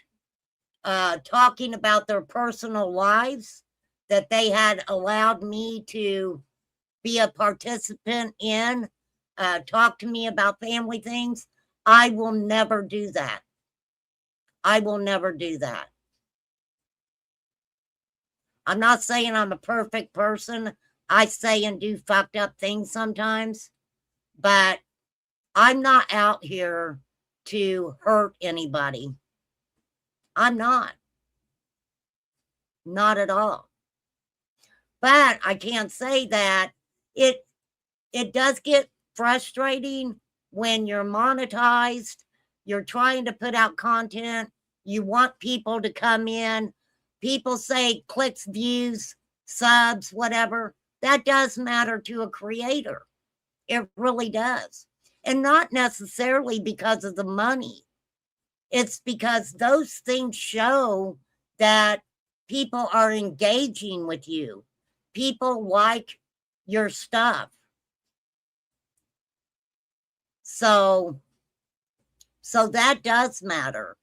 talking about their personal lives that they had allowed me to be a participant in, talk to me about family things. I will never do that. I will never do that. I'm not saying I'm a perfect person. I say and do fucked up things sometimes, but I'm not out here to hurt anybody. I'm not. Not at all. But I can't say that it does get frustrating when you're monetized, you're trying to put out content, you want people to come in, people say clicks, views, subs, whatever. That does matter to a creator. It really does. And not necessarily because of the money. It's because those things show that people are engaging with you. People like your stuff. So that does matter.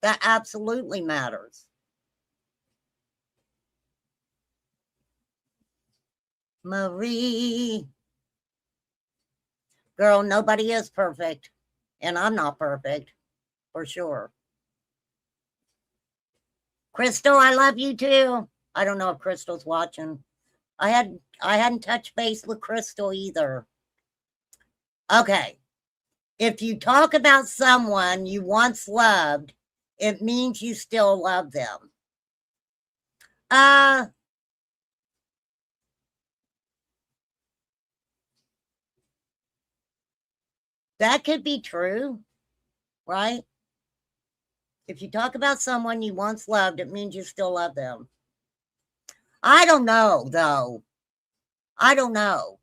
That absolutely matters. Marie. Girl, nobody is perfect. And I'm not perfect, for sure. Crystal, I love you too. I don't know if Crystal's watching. I hadn't touched base with Crystal either. Okay. If you talk about someone you once loved, it means you still love them. That could be true, right? If you talk about someone you once loved, it means you still love them. I don't know, though. I don't know.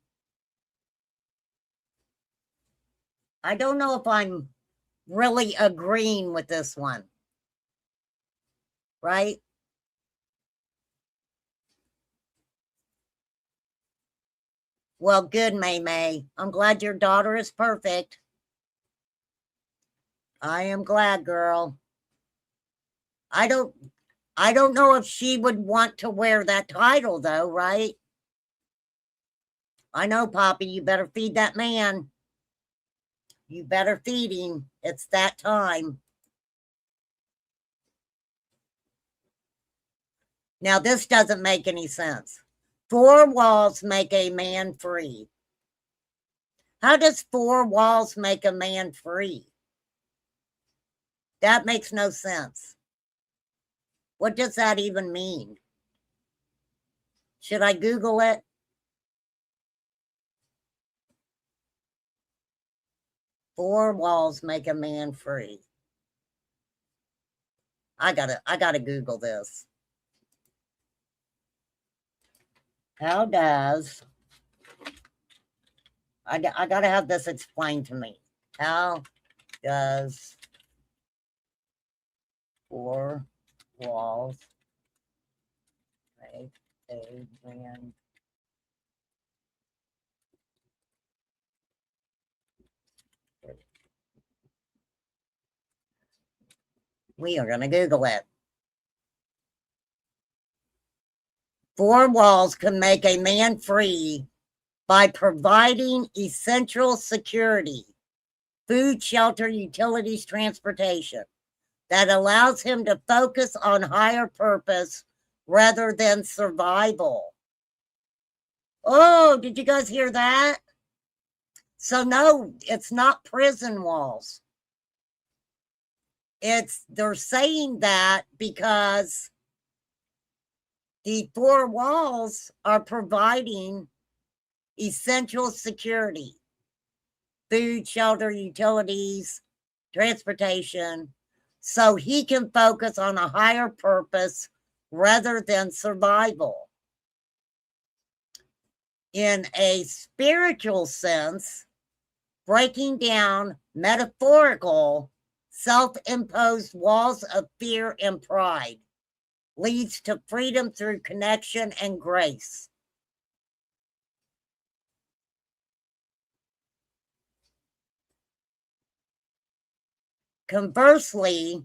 I don't know if I'm really agreeing with this one. Right? Well, good, May May. I'm glad your daughter is perfect. I am glad, girl. I don't know if she would want to wear that title, though, right? I know, Poppy, you better feed that man. You better feed him. It's that time. Now, this doesn't make any sense. 4 walls make a man free. How does 4 walls make a man free? That makes no sense. What does that even mean? Should I Google it? Four walls make a man free. I gotta Google this. How does I gotta have this explained to me? How does 4 walls make a man free? We are gonna Google it. 4 walls can make a man free by providing essential security, food, shelter, utilities, transportation, that allows him to focus on higher purpose rather than survival. Oh, did you guys hear that? So no, it's not prison walls. They're saying that because the 4 walls are providing essential security, food, shelter, utilities, transportation, so he can focus on a higher purpose rather than survival. In a spiritual sense, breaking down metaphorical, self-imposed walls of fear and pride leads to freedom through connection and grace. Conversely,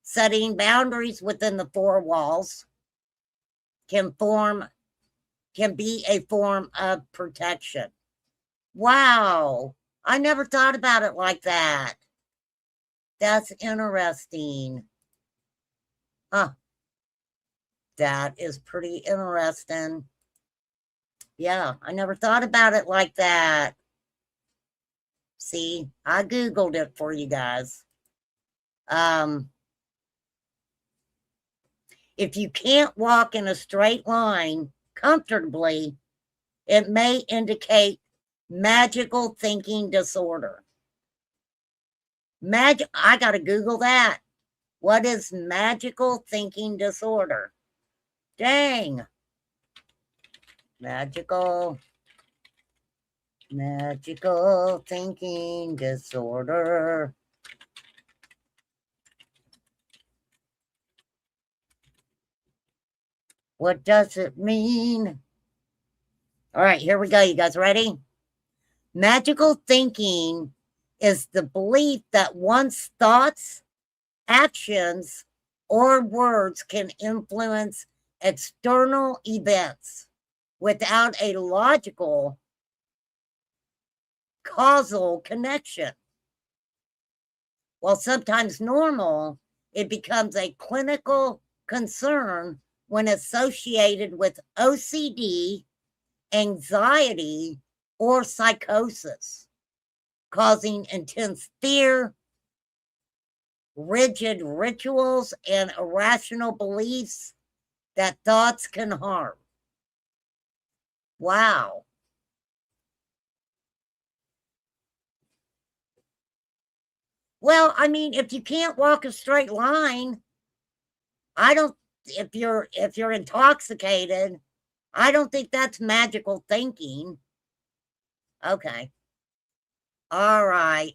setting boundaries within the 4 walls can be a form of protection. Wow, I never thought about it like that. That's interesting. Huh. That is pretty interesting. Yeah, I never thought about it like that. See, I Googled it for you guys. If you can't walk in a straight line comfortably, it may indicate Magical thinking disorder. I got to Google that. What is magical thinking disorder? Dang. Magical thinking disorder. What does it mean? All right, here we go. You guys ready? Magical thinking is the belief that one's thoughts, actions, or words can influence external events without a logical causal connection. While sometimes normal, it becomes a clinical concern when associated with OCD, anxiety, or psychosis, causing intense fear, rigid rituals, and irrational beliefs that thoughts can harm. Wow. Well, I mean, if you can't walk a straight line, I don't if you're intoxicated, I don't think that's magical thinking. Okay. All right.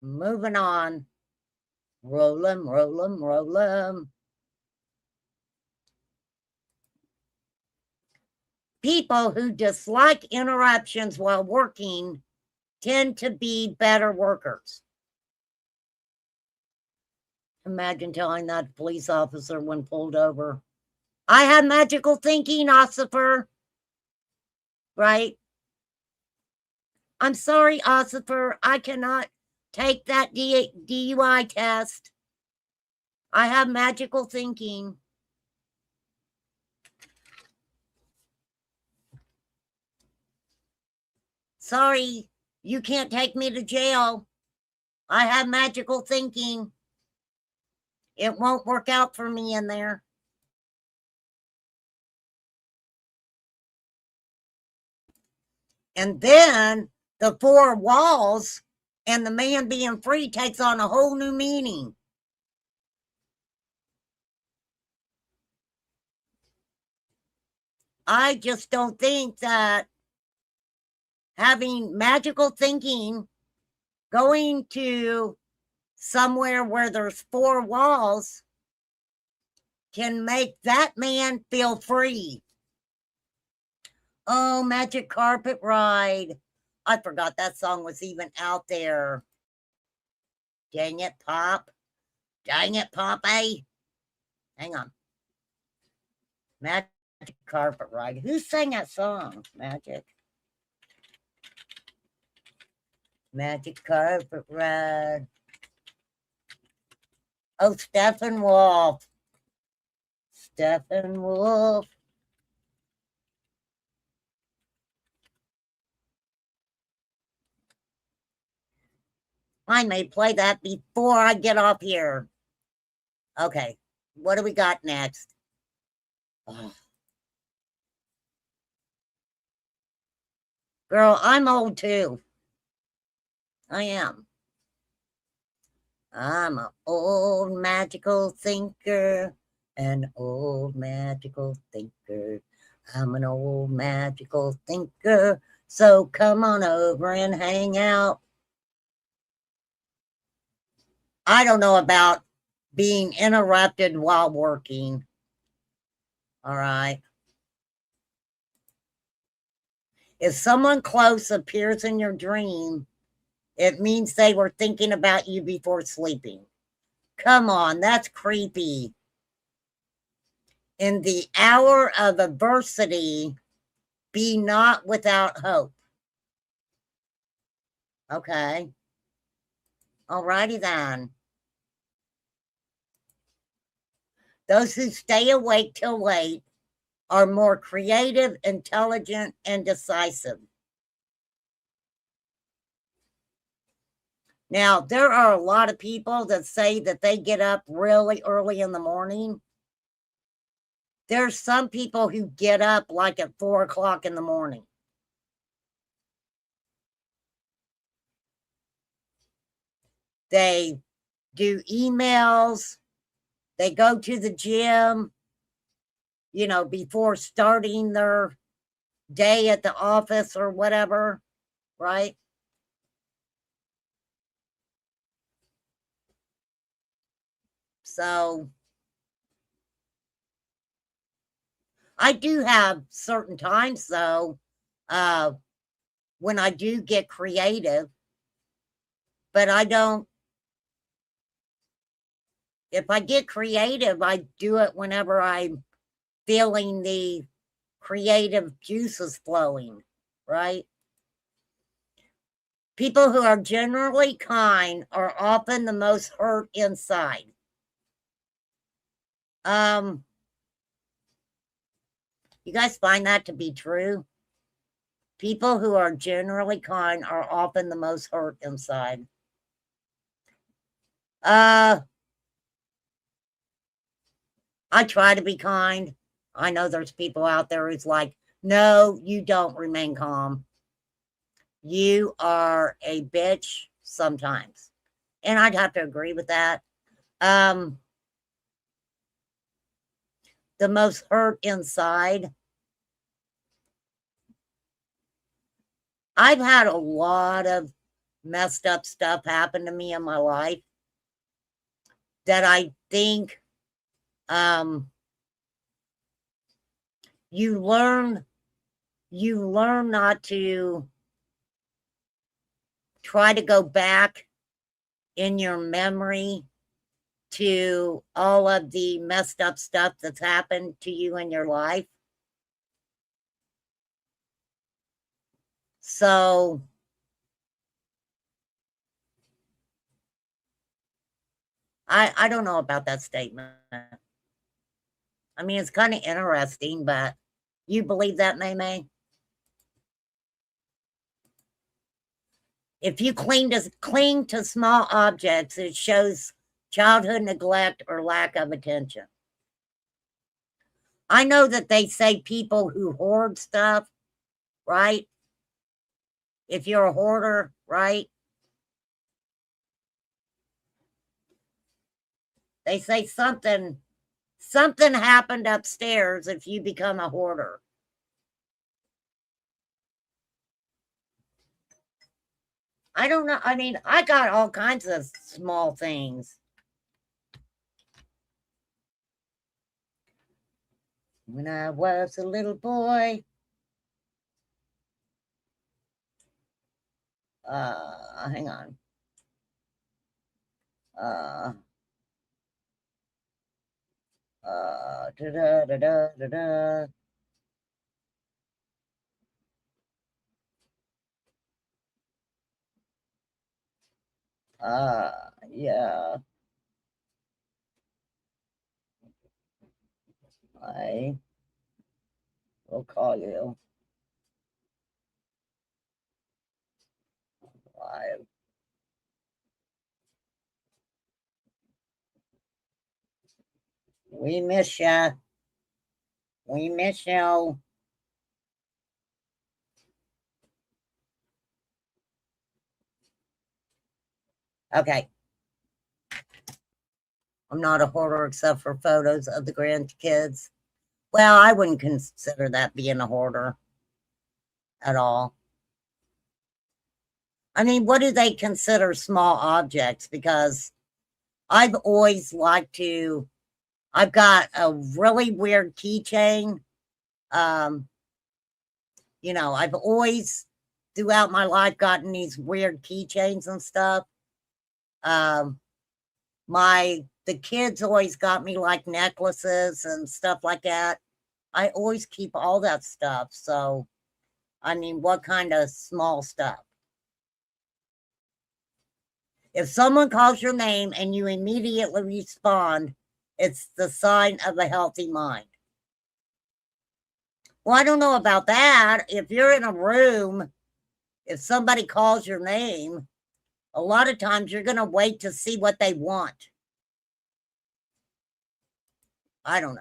Moving on. Roll 'em, roll 'em, roll 'em. People who dislike interruptions while working tend to be better workers. Imagine telling that police officer when pulled over, I have magical thinking, officer. Right? I'm sorry, officer. I cannot take that DUI test. I have magical thinking. Sorry, you can't take me to jail. I have magical thinking. It won't work out for me in there. And then the four walls and the man being free takes on a whole new meaning. I just don't think that having magical thinking, going to somewhere where there's four walls, can make that man feel free. Oh, Magic Carpet Ride. I forgot that song was even out there. Dang it, Pop. Dang it, Popeye. Hang on. Magic Carpet Ride. Who sang that song? Magic Carpet Ride. Oh, Steppenwolf. Steppenwolf. I may play that before I get off here. Okay, what do we got next? Oh. Girl, I'm old too. I am. I'm an old magical thinker, an old magical thinker. I'm an old magical thinker, so come on over and hang out. I don't know about being interrupted while working. All right. If someone close appears in your dream, it means they were thinking about you before sleeping. Come on, that's creepy. In the hour of adversity, be not without hope. Okay. Alrighty then. Those who stay awake till late are more creative, intelligent, and decisive. Now, there are a lot of people that say that they get up really early in the morning. There's some people who get up like at 4 o'clock in the morning. They do emails. They go to the gym, before starting their day at the office or whatever, right? So I do have certain times, though, when I do get creative, but I don't. If I get creative, I do it whenever I'm feeling the creative juices flowing, right? People who are generally kind are often the most hurt inside. You guys find that to be true? People who are generally kind are often the most hurt inside. I try to be kind. I know there's people out there who's like, no, you don't remain calm. You are a bitch sometimes. And I'd have to agree with that. The most hurt inside. I've had a lot of messed up stuff happen to me in my life that I think you learn not to try to go back in your memory to all of the messed up stuff that's happened to you in your life. So I don't know about that statement. I mean, it's kind of interesting, but you believe that, May? If you cling to small objects, it shows childhood neglect or lack of attention. I know that they say people who hoard stuff, right? If you're a hoarder, right? They say something happened upstairs if you become a hoarder. I don't know. I mean, I got all kinds of small things. When I was a little boy, hang on. Da da da da da da. Yeah. I will call you. Live. We miss ya. We miss you. Okay. I'm not a hoarder except for photos of the grandkids. Well, I wouldn't consider that being a hoarder at all. I mean, what do they consider small objects? Because I've always liked to, I've got a really weird keychain. I've always throughout my life gotten these weird keychains and stuff. The kids always got me like necklaces and stuff like that. I always keep all that stuff. So, I mean, what kind of small stuff? If someone calls your name and you immediately respond, it's the sign of a healthy mind. Well, I don't know about that. If you're in a room, if somebody calls your name, a lot of times you're going to wait to see what they want. I don't know.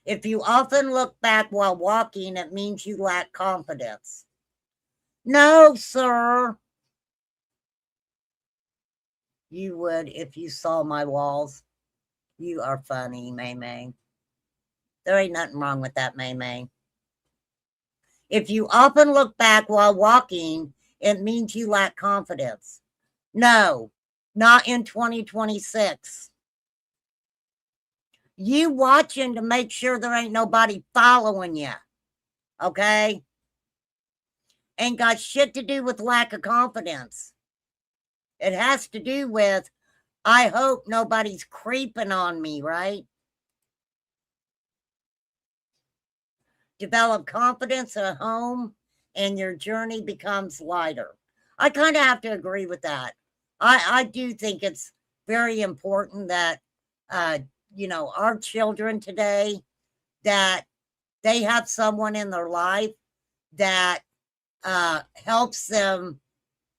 If you often look back while walking, it means you lack confidence. No, sir. You would if you saw my walls. You are funny, May May. There ain't nothing wrong with that, May May. If you often look back while walking, it means you lack confidence. No, not in 2026. You watching to make sure there ain't nobody following you. Okay? Ain't got shit to do with lack of confidence. It has to do with, I hope nobody's creeping on me, right? Develop confidence at home and your journey becomes lighter. I kind of have to agree with that. I do think it's very important that, our children today, that they have someone in their life that helps them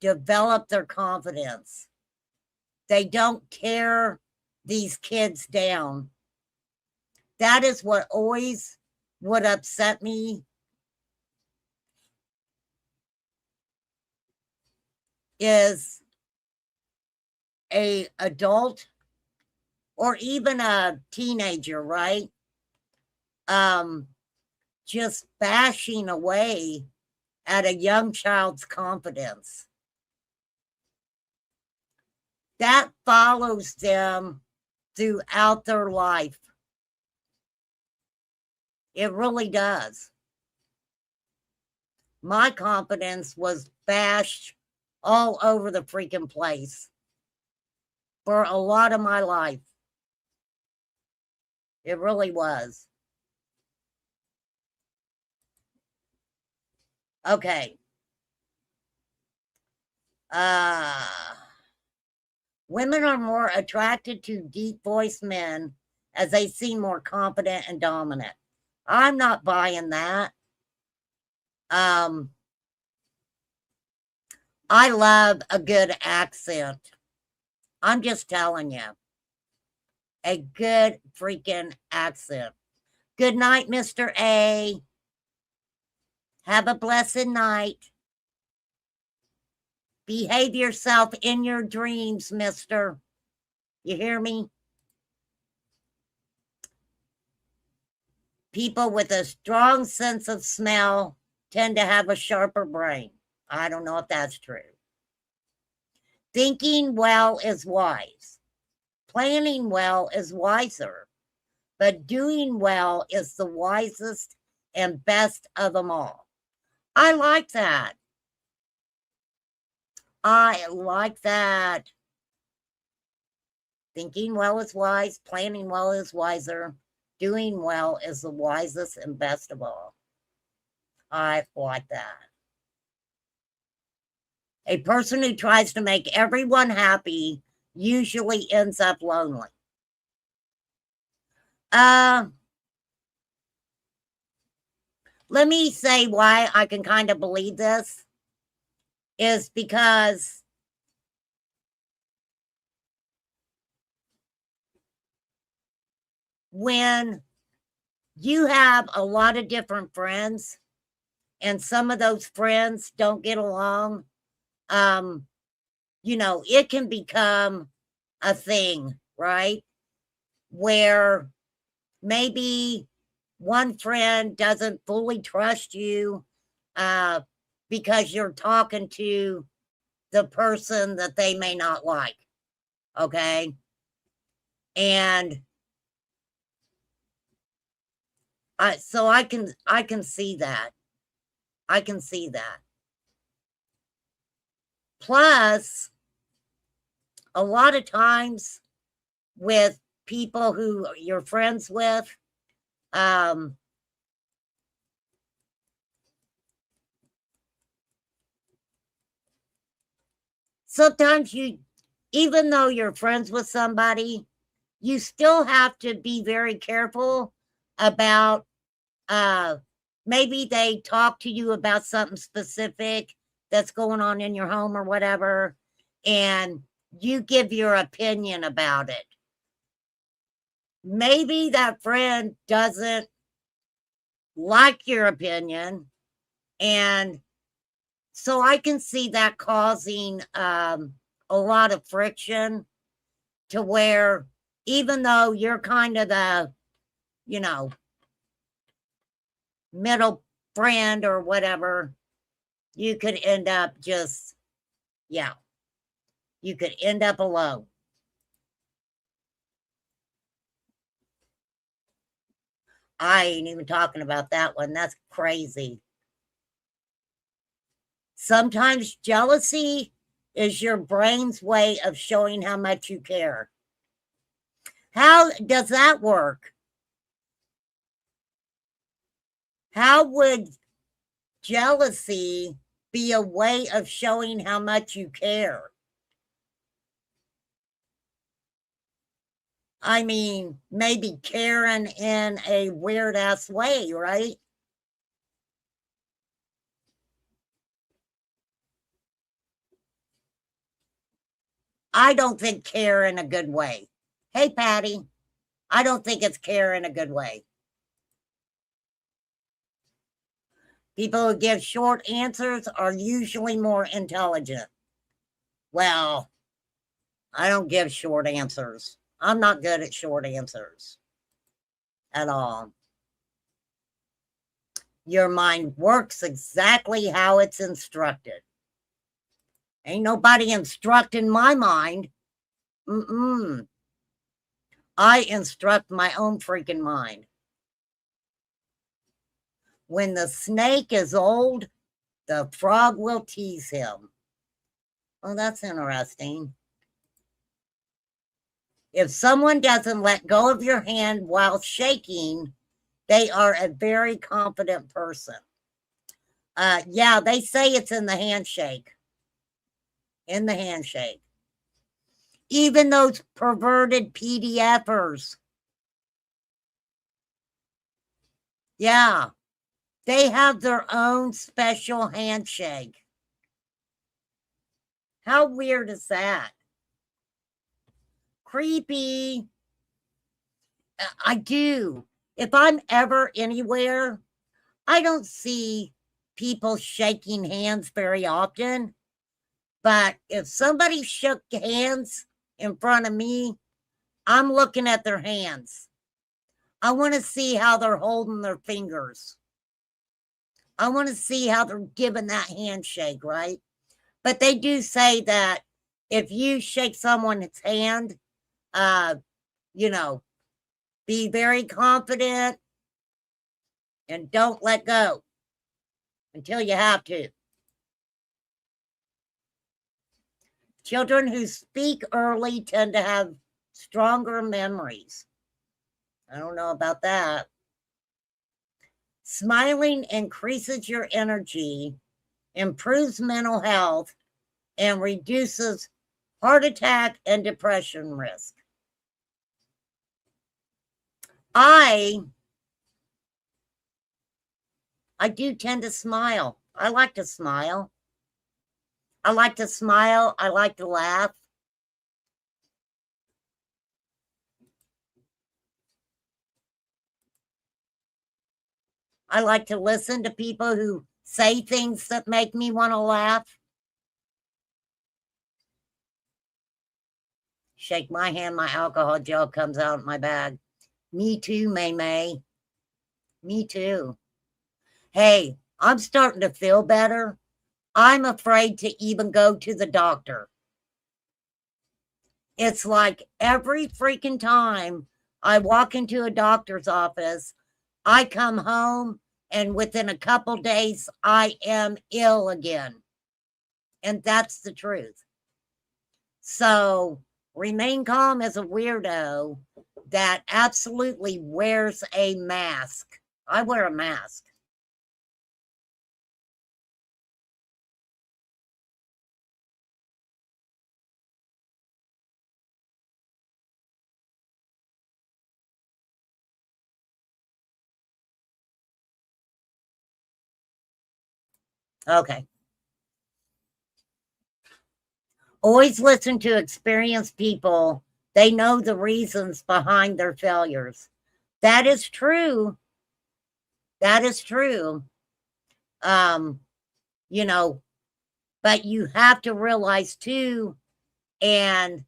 develop their confidence. They don't tear these kids down. That is what always would upset me, is a adult or even a teenager, right? Just bashing away at a young child's confidence. That follows them throughout their life. It really does. My confidence was bashed all over the freaking place for a lot of my life. It really was. Okay. Women are more attracted to deep voiced men as they seem more confident and dominant. I'm not buying that. I love a good accent. I'm just telling you. A good freaking accent. Good night, Mr. A. Have a blessed night. Behave yourself in your dreams, mister. You hear me? People with a strong sense of smell tend to have a sharper brain. I don't know if that's true. Thinking well is wise. Planning well is wiser. But doing well is the wisest and best of them all. I like that. I like that. Thinking well is wise. Planning well is wiser. Doing well is the wisest and best of all. I like that. A person who tries to make everyone happy usually ends up lonely. Let me say why I can kind of believe this is because when you have a lot of different friends and some of those friends don't get along, it can become a thing, right? Where maybe one friend doesn't fully trust you because you're talking to the person that they may not like. Okay. And so I can see that. I can see that. Plus, a lot of times with people who you're friends with, sometimes even though you're friends with somebody, you still have to be very careful about maybe they talk to you about something specific that's going on in your home or whatever, and you give your opinion about it. Maybe that friend doesn't like your opinion. And so I can see that causing a lot of friction, to where even though you're kind of the, you know, middle friend or whatever, you could end up just, yeah, you could end up alone. I ain't even talking about that one. That's crazy. Sometimes jealousy is your brain's way of showing how much you care. How does that work? How would jealousy be a way of showing how much you care? I mean, maybe caring in a weird ass way, right? I don't think care in a good way. Hey, Patty, I don't think it's care in a good way. People who give short answers are usually more intelligent. Well, I don't give short answers. I'm not good at short answers at all. Your mind works exactly how it's instructed. Ain't nobody instructing my mind. Mm-mm. I instruct my own freaking mind. When the snake is old, the frog will tease him. Well, that's interesting. If someone doesn't let go of your hand while shaking, they are a very confident person. Yeah, they say it's in the handshake. In the handshake. Even those perverted PDFers. Yeah, they have their own special handshake. How weird is that? Creepy. I do. If I'm ever anywhere, I don't see people shaking hands very often. But if somebody shook hands in front of me, I'm looking at their hands. I want to see how they're holding their fingers. I want to see how they're giving that handshake, right? But they do say that if you shake someone's hand, uh, you know, be very confident and don't let go until you have to. Children who speak early tend to have stronger memories. I don't know about that. Smiling increases your energy, improves mental health, and reduces heart attack and depression risk. I do tend to smile. I like to smile. I like to smile. I like to laugh. I like to listen to people who say things that make me want to laugh. Shake my hand, my alcohol gel comes out of my bag. Me too, May May. Me too. Hey, I'm starting to feel better. I'm afraid to even go to the doctor. It's like every freaking time I walk into a doctor's office, I come home and within a couple days, I am ill again. And that's the truth. So remain calm as a weirdo that absolutely wears a mask. I wear a mask. Okay. Always listen to experienced people. They know the reasons behind their failures. That is true. That is true. You know, but you have to realize too and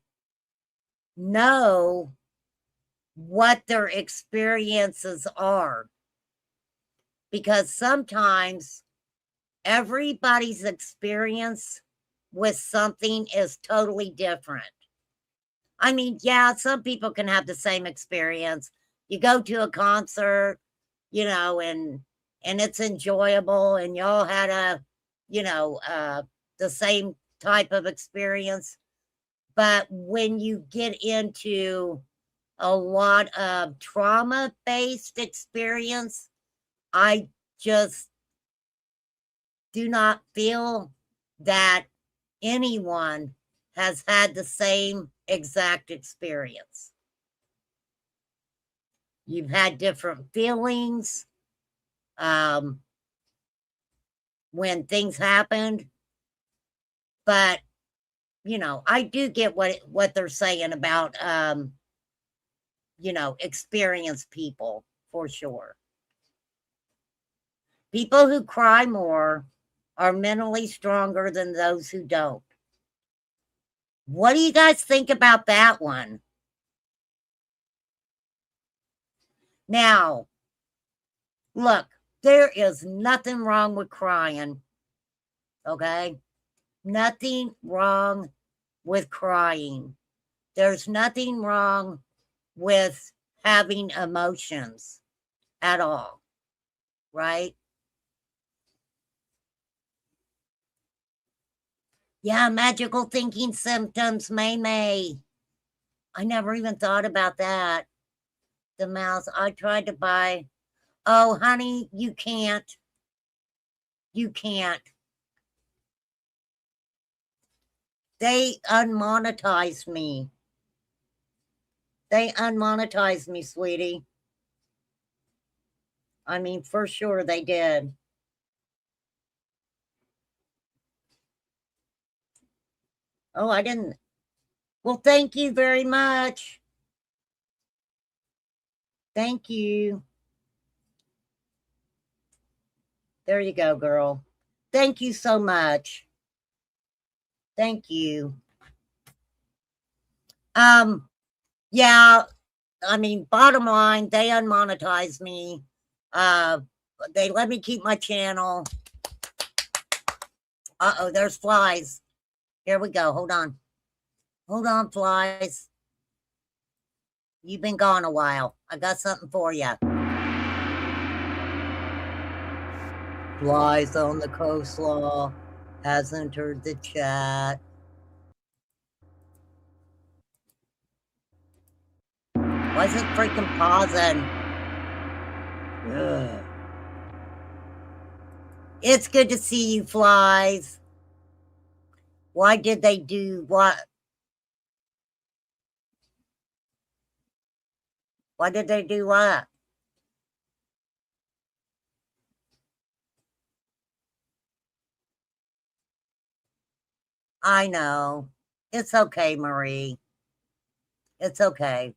know what their experiences are. Because sometimes everybody's experience with something is totally different. I mean, yeah, some people can have the same experience. You go to a concert, and it's enjoyable and y'all had the same type of experience. But when you get into a lot of trauma-based experience, I just do not feel that anyone has had the same exact experience. You've had different feelings when things happened, but I do get what they're saying about experienced people for sure. People who cry more are mentally stronger than those who don't. What do you guys think about that one? Now, look, there is nothing wrong with crying, okay? Nothing wrong with crying. There's nothing wrong with having emotions at all, right? Yeah, magical thinking symptoms, May. I never even thought about that. The mouse, I tried to buy. Oh, honey, you can't. You can't. They unmonetized me. They unmonetized me, sweetie. I mean, for sure they did. Oh, I didn't. Well, thank you very much. Thank you. There you go, girl. Thank you so much. Thank you. Yeah, I mean, bottom line, they unmonetized me. They let me keep my channel. Uh-oh, there's flies. Here we go. Hold on. Hold on, flies. You've been gone a while. I got something for you. Flies on the coleslaw has entered the chat. Why is it freaking pausing? Ugh. It's good to see you, flies. Why did they do what? Why did they do what? I know. It's okay, Marie. It's okay.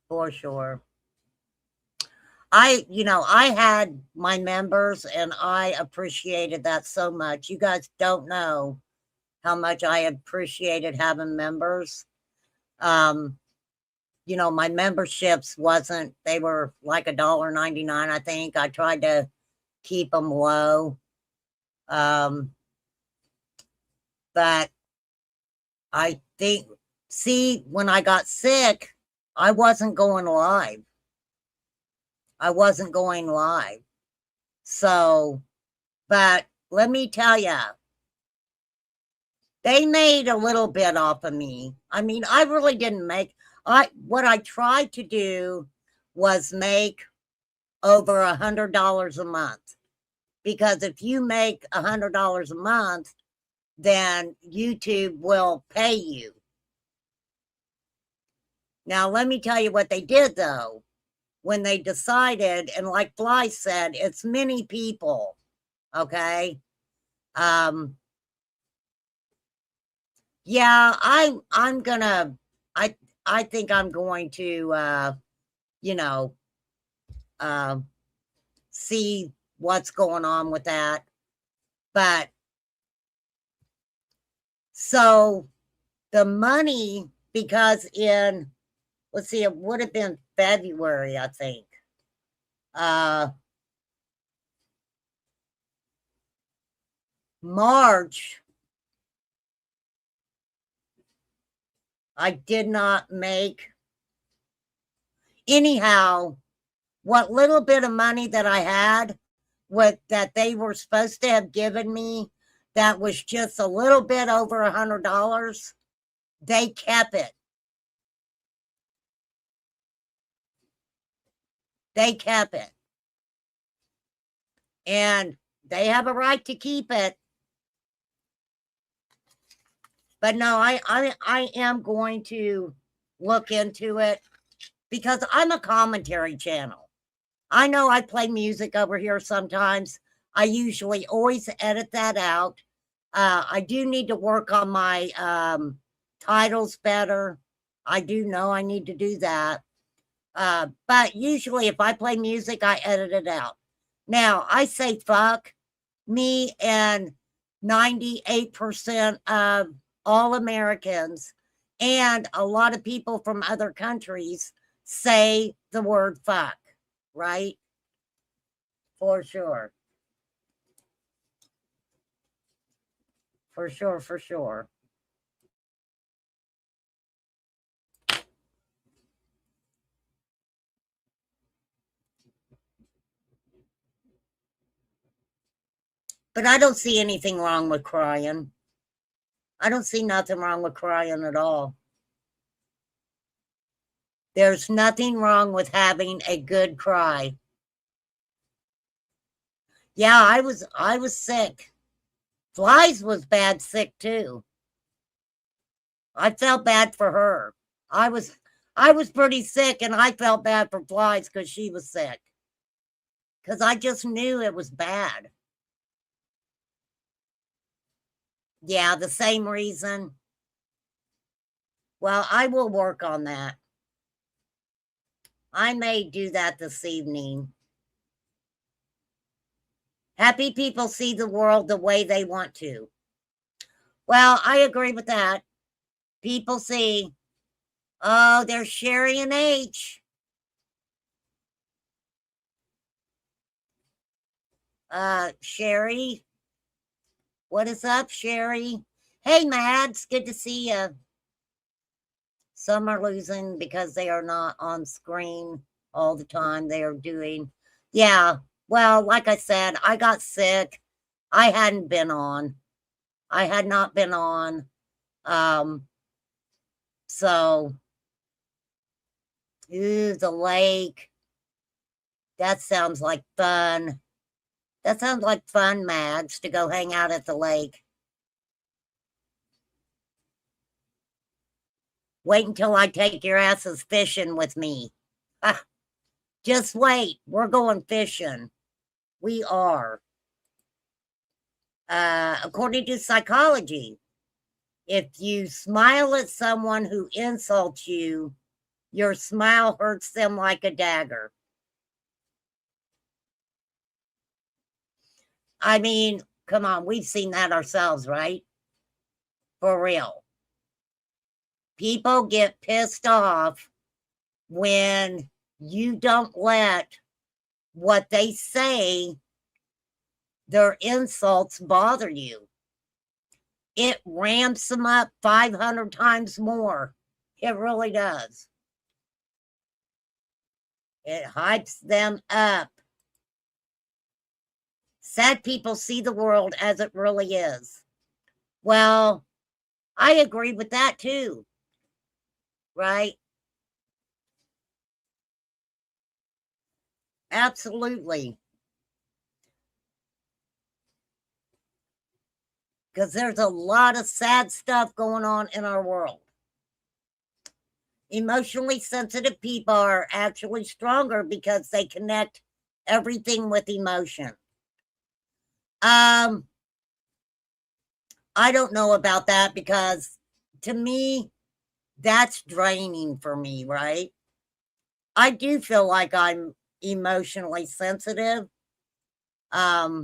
For sure. I had my members and I appreciated that so much. You guys don't know how much I appreciated having members. My memberships they were like $1.99, I think. I tried to keep them low. But I think, when I got sick, I wasn't going live. So, but let me tell you, they made a little bit off of me. I mean, I really didn't what I tried to do was make over $100 a month. Because if you make $100 a month, then YouTube will pay you. Now, let me tell you what they did, though. When they decided, and like Fly said, it's many people, okay? Yeah, I think I'm going to, see what's going on with that. But so the money, because in, let's see, it would have been February, I think. March, I did not make. Anyhow, what little bit of money that I had, what that they were supposed to have given me, that was just a little bit over $100, they kept it. They kept it. And they have a right to keep it. But no, I am going to look into it because I'm a commentary channel. I know I play music over here sometimes. I usually always edit that out. I do need to work on my titles better. I do know I need to do that. But usually if I play music, I edit it out. Now, I say fuck me and 98% of all Americans and a lot of people from other countries say the word fuck, right? For sure. For sure, for sure. But I don't see anything wrong with crying. I don't see nothing wrong with crying at all. There's nothing wrong with having a good cry. Yeah, I was sick. Flies was bad sick too. I felt bad for her. I was pretty sick and I felt bad for Flies because she was sick. Because I just knew it was bad. Yeah, the same reason. Well, I will work on that. I may do that this evening. Happy people see the world the way they want to. Well, I agree with that. People see, oh, there's Sherry and H. Sherry, what is up, Sherry? Hey, Mads, good to see you. Some are losing because they are not on screen all the time. They are doing, yeah. Well, like I said, I got sick. I hadn't been on. I had not been on. So, ooh, the lake. That sounds like fun. That sounds like fun, Mads, to go hang out at the lake. Wait until I take your asses fishing with me. Ah, just wait. We're going fishing. We are. According to psychology, if you smile at someone who insults you, your smile hurts them like a dagger. I mean, come on, we've seen that ourselves, right? For real. People get pissed off when you don't let what they say, their insults, bother you. It ramps them up 500 times more. It really does. It hypes them up. Sad people see the world as it really is. Well, I agree with that too. Right? Absolutely. Because there's a lot of sad stuff going on in our world. Emotionally sensitive people are actually stronger because they connect everything with emotion. I don't know about that because to me, that's draining for me, right? I do feel like I'm emotionally sensitive. I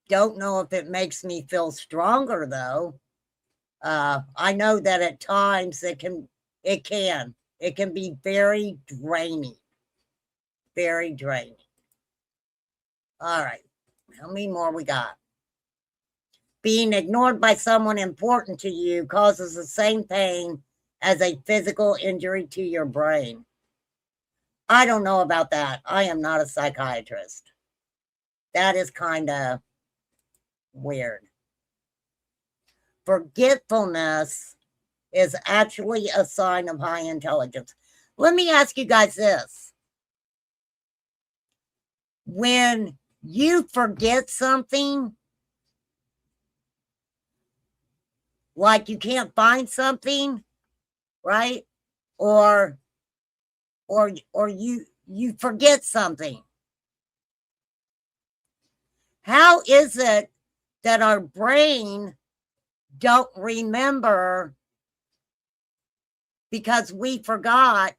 don't know if it makes me feel stronger though. I know that at times it can be very draining. Very draining. All right. How many more we got? Being ignored by someone important to you causes the same pain as a physical injury to your brain. I don't know about that. I am not a psychiatrist. That is kind of weird. Forgetfulness is actually a sign of high intelligence. Let me ask you guys this. When you forget something, like you can't find something, right? Or you forget something. How is it that our brain don't remember because we forgot,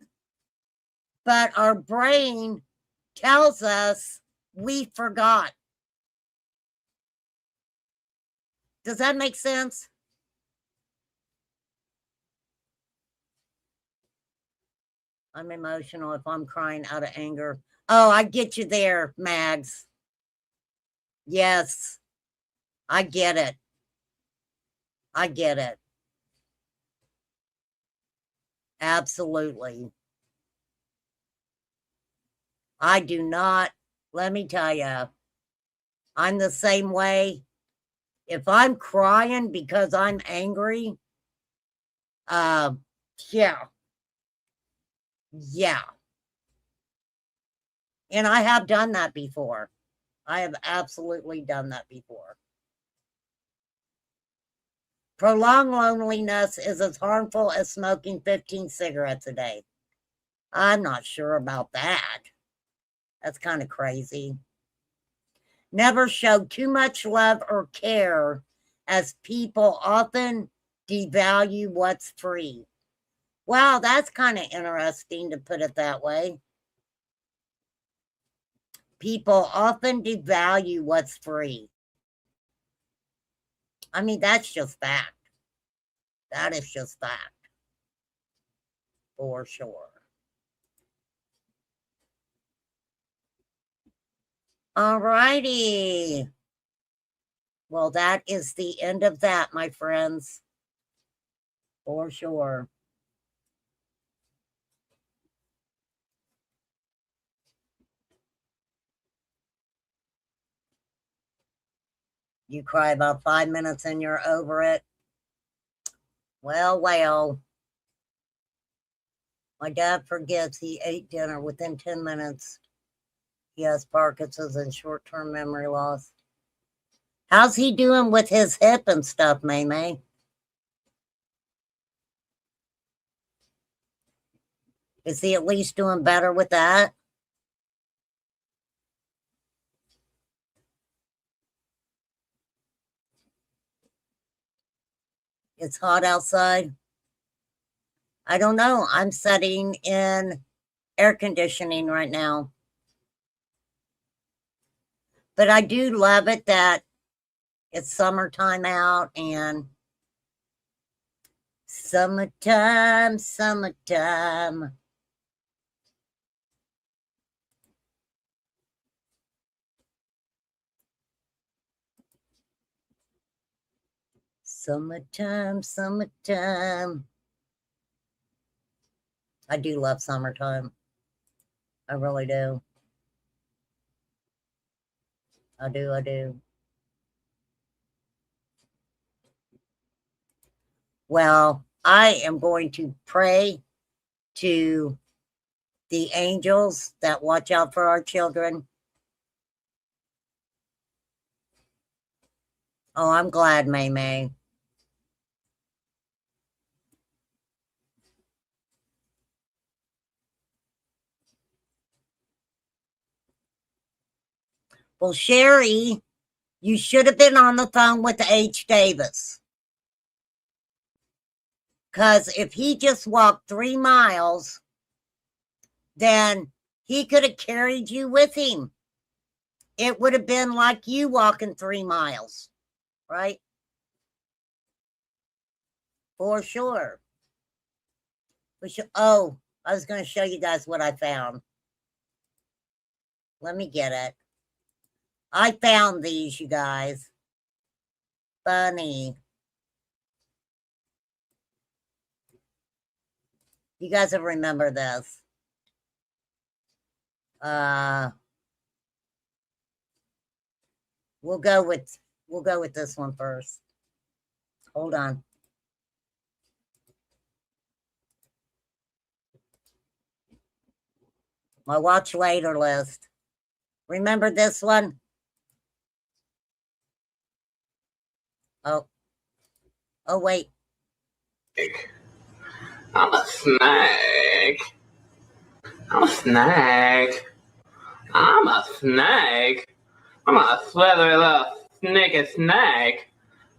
but our brain tells us we forgot? Does that make sense? I'm emotional if I'm crying out of anger. Oh, I get you there, Mags. Yes, I get it. I get it. Absolutely. I do not, let me tell you, I'm the same way. If I'm crying because I'm angry, yeah, yeah. And I have done that before. I have absolutely done that before. Prolonged loneliness is as harmful as smoking 15 cigarettes a day. I'm not sure about that. That's kind of crazy. Never show too much love or care, as people often devalue what's free. Wow, that's kind of interesting to put it that way. People often devalue what's free. I mean, that's just fact. That is just fact. For sure. All righty. Well, that is the end of that, my friends. For sure. You cry about 5 minutes and you're over it. Well, well. My dad forgets he ate dinner within 10 minutes. He has Parkinson's and short-term memory loss. How's he doing with his hip and stuff, May? Is he at least doing better with that? It's hot outside. I don't know. I'm sitting in air conditioning right now. But I do love it that it's summertime out and summertime, summertime. Summertime, summertime. I do love summertime. I really do. I do. Well, I am going to pray to the angels that watch out for our children. Oh, I'm glad, May. Well, Sherry, you should have been on the phone with H. Davis. Because if he just walked 3 miles then he could have carried you with him. It would have been like you walking 3 miles, right? For sure. Oh, I was going to show you guys what I found. Let me get it. I found these, you guys. Funny. You guys will remember this. We'll go with this one first. Hold on. My watch later list. Remember this one? Oh, wait. I'm a snake. I'm a snake. I'm a snake. I'm a slithery little sneaky snake.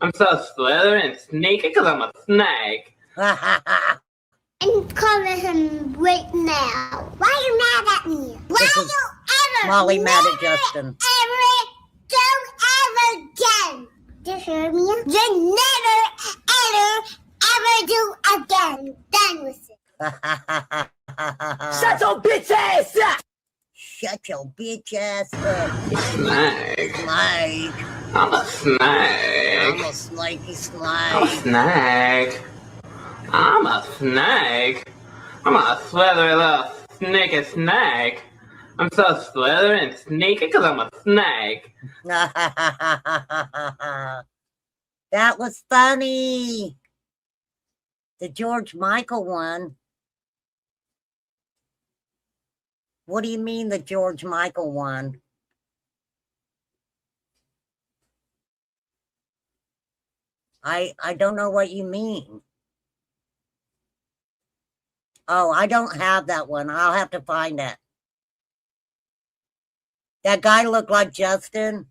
I'm so slithery and sneaky because I'm a snake. I'm calling him right now. Why are you mad at me? Why you ever? Molly mad at Justin. Don't ever again. Do you hear me? You never, ever do again. Done with it. Shut your bitch ass up! Shut your bitch ass up. Snake. Snake. I'm a snake. I'm a snaky snake. I'm a snake. I'm a snake. I'm a slithery little sneaky snake. I'm so slithery and sneaky because I'm a snake. That was funny. The George Michael one. What do you mean the George Michael one? I don't know what you mean. Oh, I don't have that one. I'll have to find it. That guy looked like Justin.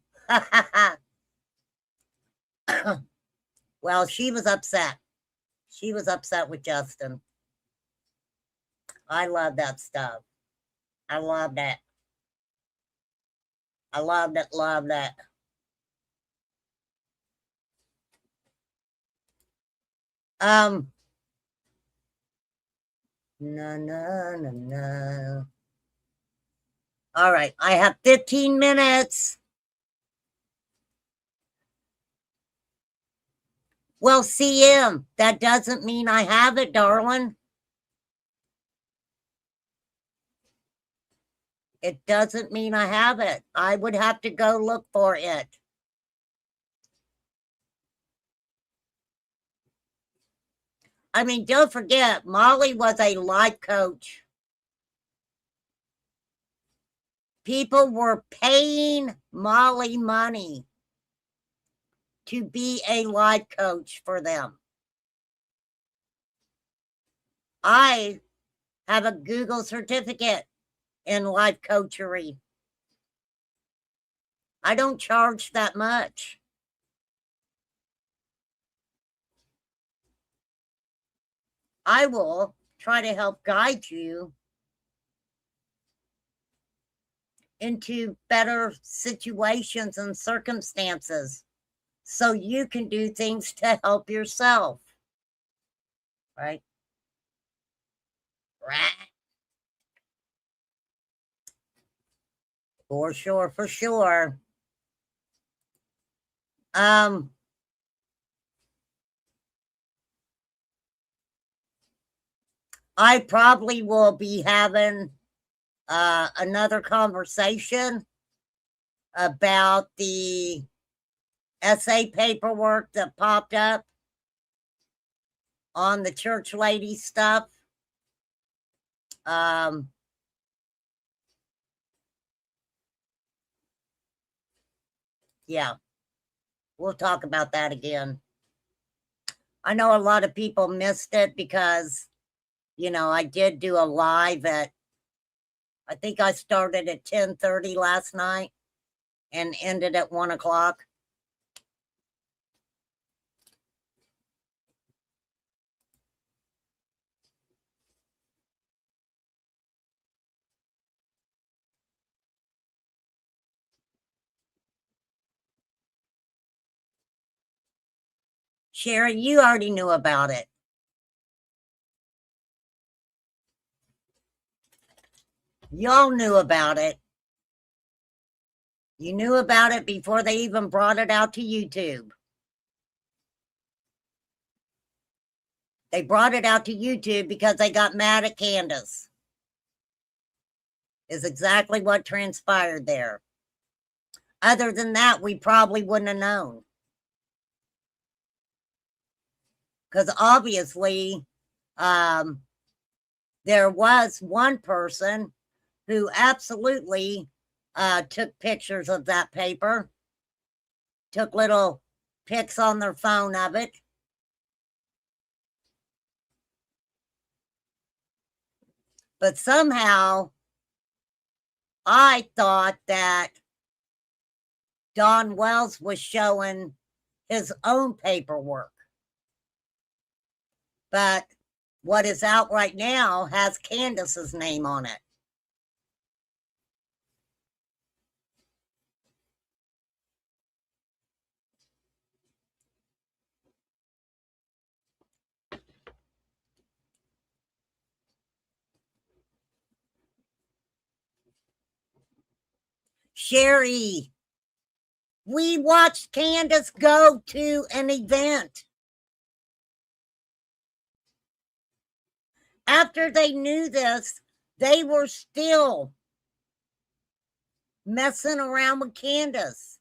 Well, she was upset. She was upset with Justin. I love that stuff. I love that. I love that, love that. No. All right, I have 15 minutes. Well, CM, that doesn't mean I have it, darling. It doesn't mean I have it. I would have to go look for it. I mean, don't forget, Molly was a life coach. People were paying Molly money to be a life coach for them. I have a Google certificate in life coachery. I don't charge that much. I will try to help guide you into better situations and circumstances so you can do things to help yourself. Right? Right. For sure, for sure. I probably will be having another conversation about the essay paperwork that popped up on the church lady stuff. Yeah, we'll talk about that again. I know a lot of people missed it because, you know, I did do a live at, I think I started at 10:30 last night and ended at 1 o'clock. Sherry, you already knew about it. Y'all knew about it. You knew about it before they even brought it out to YouTube. They brought it out to YouTube because they got mad at Candace. Is exactly what transpired there. Other than that, we probably wouldn't have known. Because obviously, there was one person who absolutely took pictures of that paper, took little pics on their phone of it. But somehow, I thought that Don Wells was showing his own paperwork. But what is out right now has Candace's name on it. Sherry, we watched Candace go to an event. After they knew this, they were still messing around with Candace.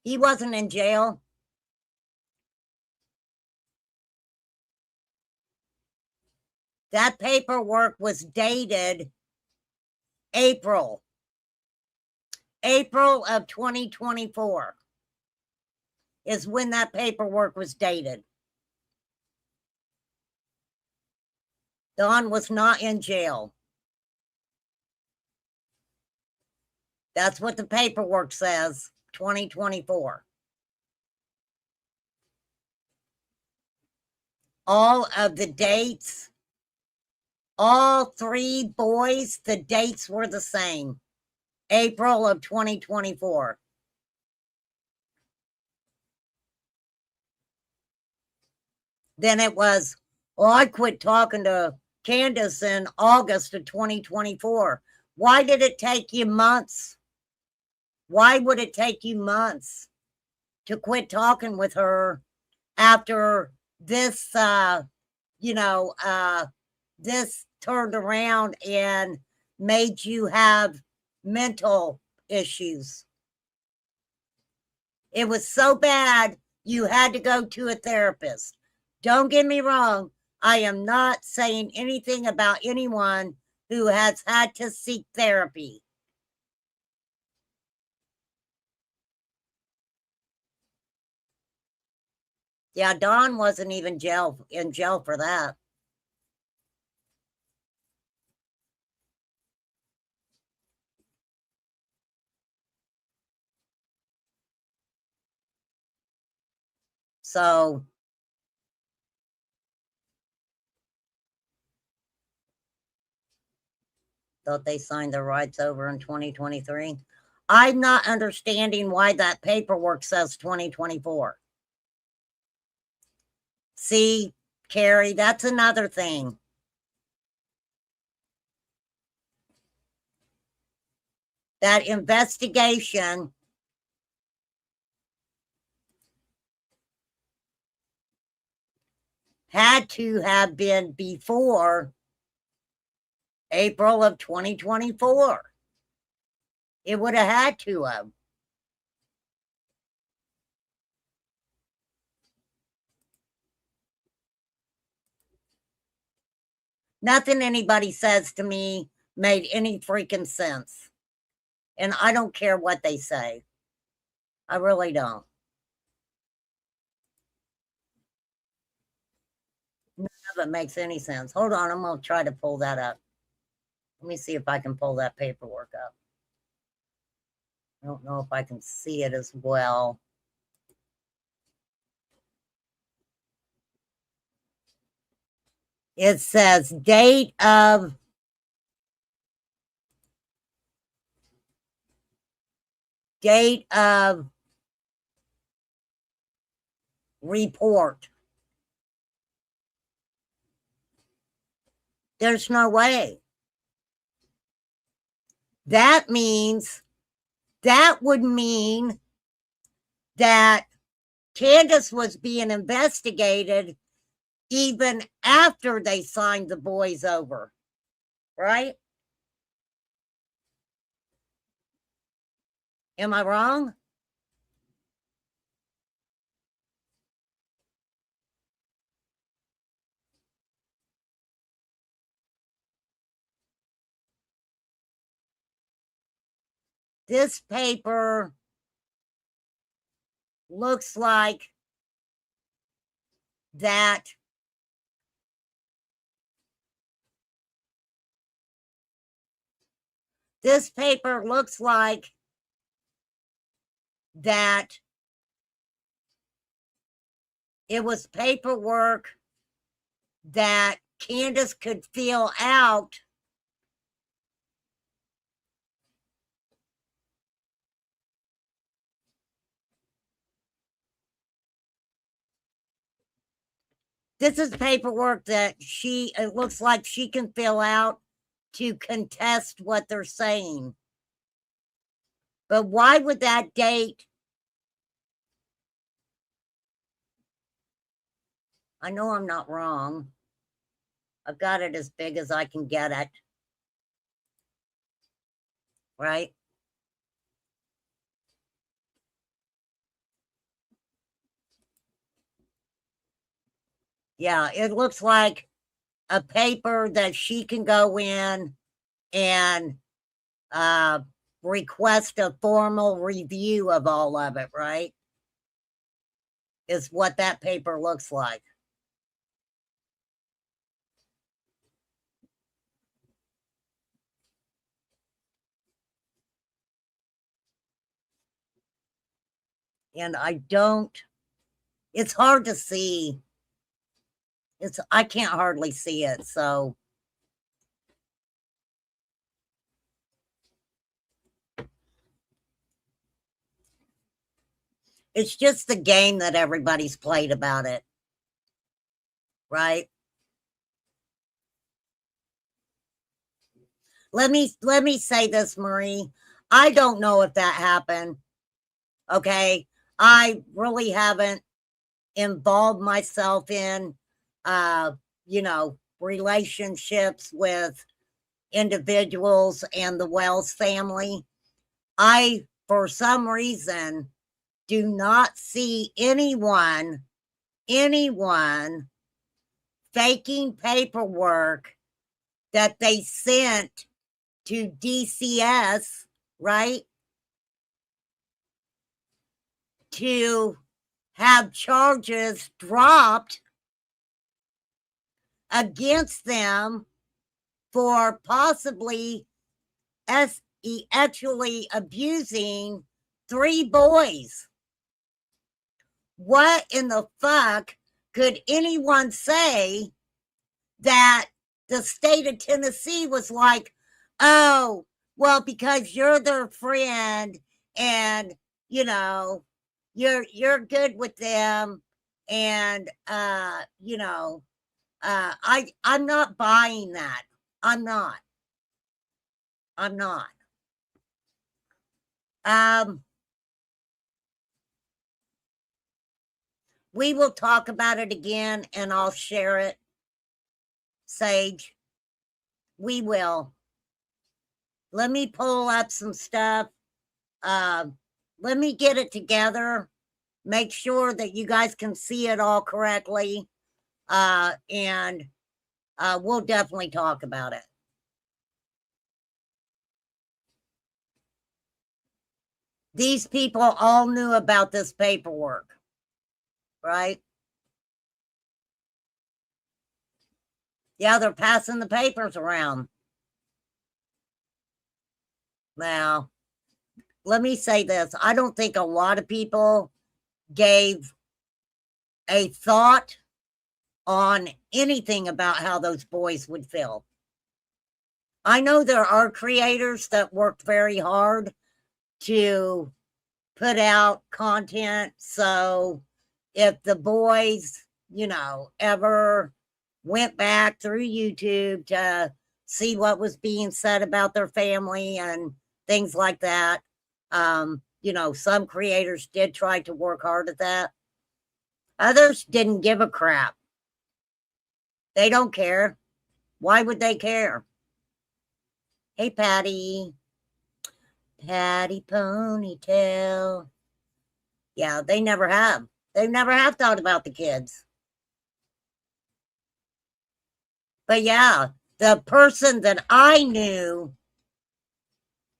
He wasn't in jail. That paperwork was dated April of 2024 is when that paperwork was dated. Don was not in jail. That's what the paperwork says, 2024. All of the dates, all three boys, the dates were the same. April of 2024. Then it was, well, I quit talking to Candace in August of 2024. Why did it take you months? Why would it take you months to quit talking with her after this, this turned around and made you have mental issues? It was so bad you had to go to a therapist. Don't get me wrong. I am not saying anything about anyone who has had to seek therapy. Yeah, Don wasn't even in jail for that. So thought they signed their rights over in 2023. I'm not understanding why that paperwork says 2024. See, Carrie, that's another thing. That investigation had to have been before April of 2024. It would have had to have. Nothing anybody says to me made any freaking sense. And I don't care what they say. I really don't. None of it makes any sense. Hold on, I'm going to try to pull that up. Let me see if I can pull that paperwork up. I don't know if I can see it as well. It says date of date of report. There's no way. That would mean that Candace was being investigated even after they signed the boys over, right? Am I wrong? This paper looks like that this paper looks like that it was paperwork that Candace could fill out this is paperwork that it looks like she can fill out to contest what they're saying. But why would that date? I know I'm not wrong. I've got it as big as I can get it. Right? Yeah, it looks like a paper that she can go in and request a formal review of all of it, right? Is what that paper looks like. And it's hard to see. I can't hardly see it, so. It's just the game that everybody's played about it. Right? Let me say this, Marie. I don't know if that happened. Okay? I really haven't involved myself in relationships with individuals and the Wells family. I, for some reason, do not see anyone faking paperwork that they sent to DCS, right? To have charges dropped against them for possibly actually abusing 3 boys. What in the fuck could anyone say that the state of Tennessee was like, oh, well, because you're their friend and, you're good with them. And, I'm not buying that. I'm not. We will talk about it again and I'll share it. Sage, we will. Let me pull up some stuff. Let me get it together. Make sure that you guys can see it all correctly. And we'll definitely talk about it. These people all knew about this paperwork, right? Yeah, they're passing the papers around. Now, let me say this. I don't think a lot of people gave a thought on anything about how those boys would feel. I know there are creators that worked very hard to put out content. So if the boys, ever went back through YouTube to see what was being said about their family and things like that, some creators did try to work hard at that. Others didn't give a crap. They don't care. Why would they care? Hey, Patty. Patty Ponytail. Yeah, they never have. They never have thought about the kids. But yeah, the person that I knew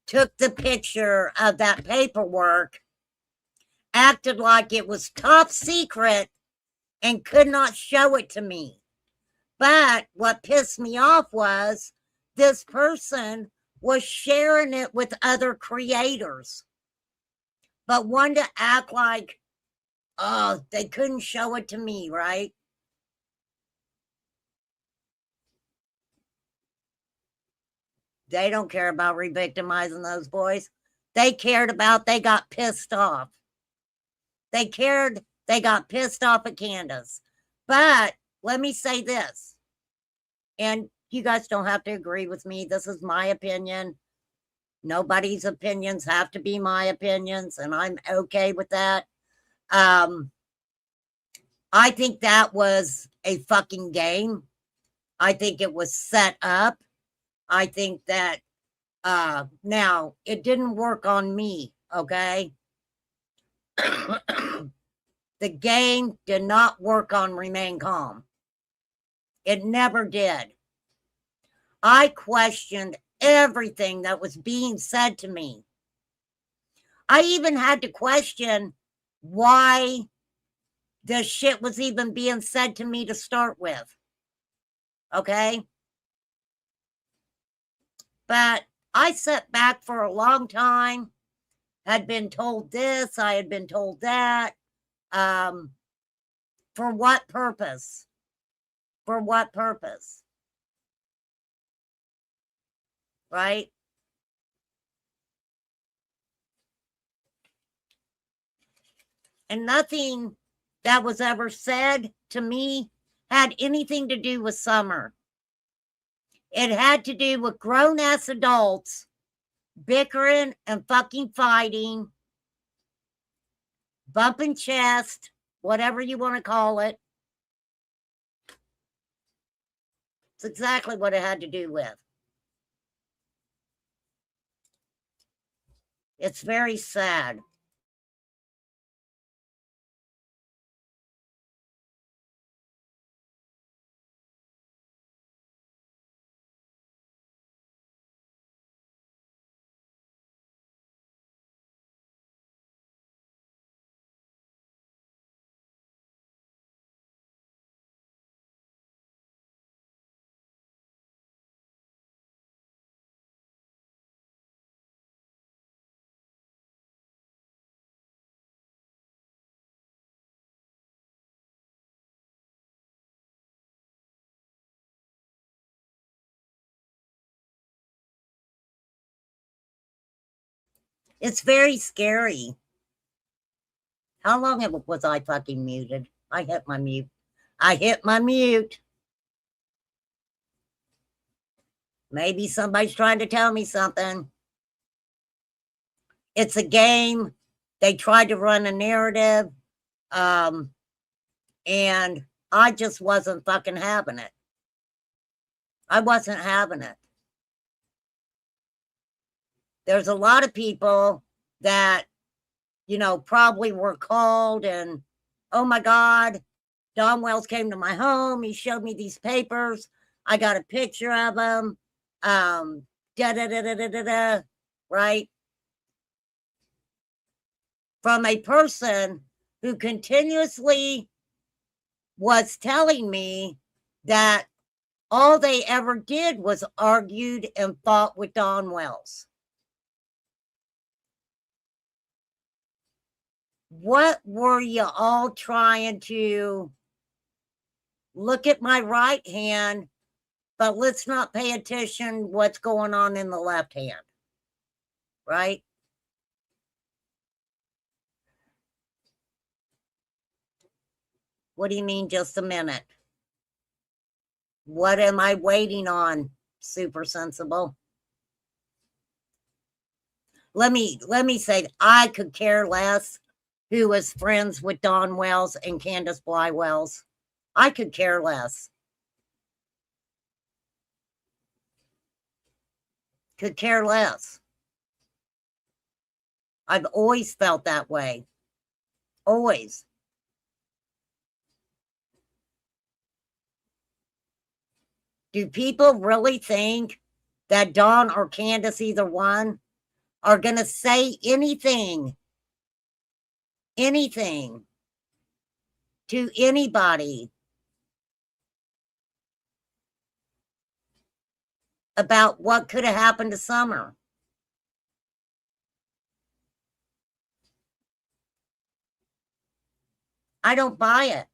took the picture of that paperwork, acted like it was top secret, and could not show it to me. But what pissed me off was this person was sharing it with other creators, but wanted to act like, oh, they couldn't show it to me, right? They don't care about re-victimizing those boys. They cared about they got pissed off. They got pissed off at Candace. But let me say this, and you guys don't have to agree with me. This is my opinion. Nobody's opinions have to be my opinions, and I'm okay with that. I think that was a fucking game. I think it was set up. I think that now it didn't work on me, okay? The game did not work on Remain Calm. It never did. I questioned everything that was being said to me. I even had to question why this shit was even being said to me to start with. Okay? But I sat back for a long time, had been told this, I had been told that. For what purpose? For what purpose? Right? And nothing that was ever said to me had anything to do with Summer. It had to do with grown-ass adults bickering and fucking fighting, bumping chest, whatever you want to call it. It's exactly what it had to do with. It's very sad. It's very scary. How long was I fucking muted? I hit my mute. Maybe somebody's trying to tell me something. It's a game. They tried to run a narrative. And I just wasn't fucking having it. I wasn't having it. There's a lot of people that, probably were called and, oh my God, Don Wells came to my home. He showed me these papers. I got a picture of them. Right? From a person who continuously was telling me that all they ever did was argued and fought with Don Wells. What were you all trying to look at my right hand, but let's not pay attention what's going on in the left hand, right? What do you mean just a minute? What am I waiting on, Super Sensible? Let me say, I could care less who was friends with Dawn Wells and Candace Bly Wells. I could care less. Could care less. I've always felt that way. Always. Do people really think that Dawn or Candace, either one, are going to say anything to anybody about what could have happened to Summer? I don't buy it.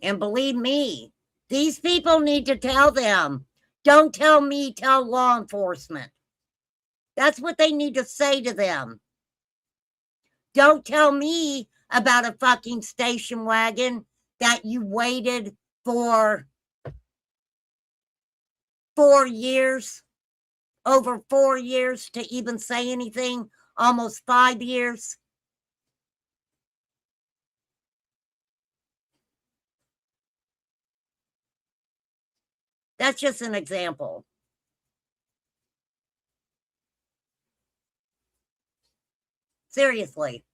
And believe me, these people need to tell them. Don't tell me, tell law enforcement. That's what they need to say to them. Don't tell me about a fucking station wagon that you waited for 4 years, over 4 years to even say anything, almost 5 years. That's just an example. Seriously.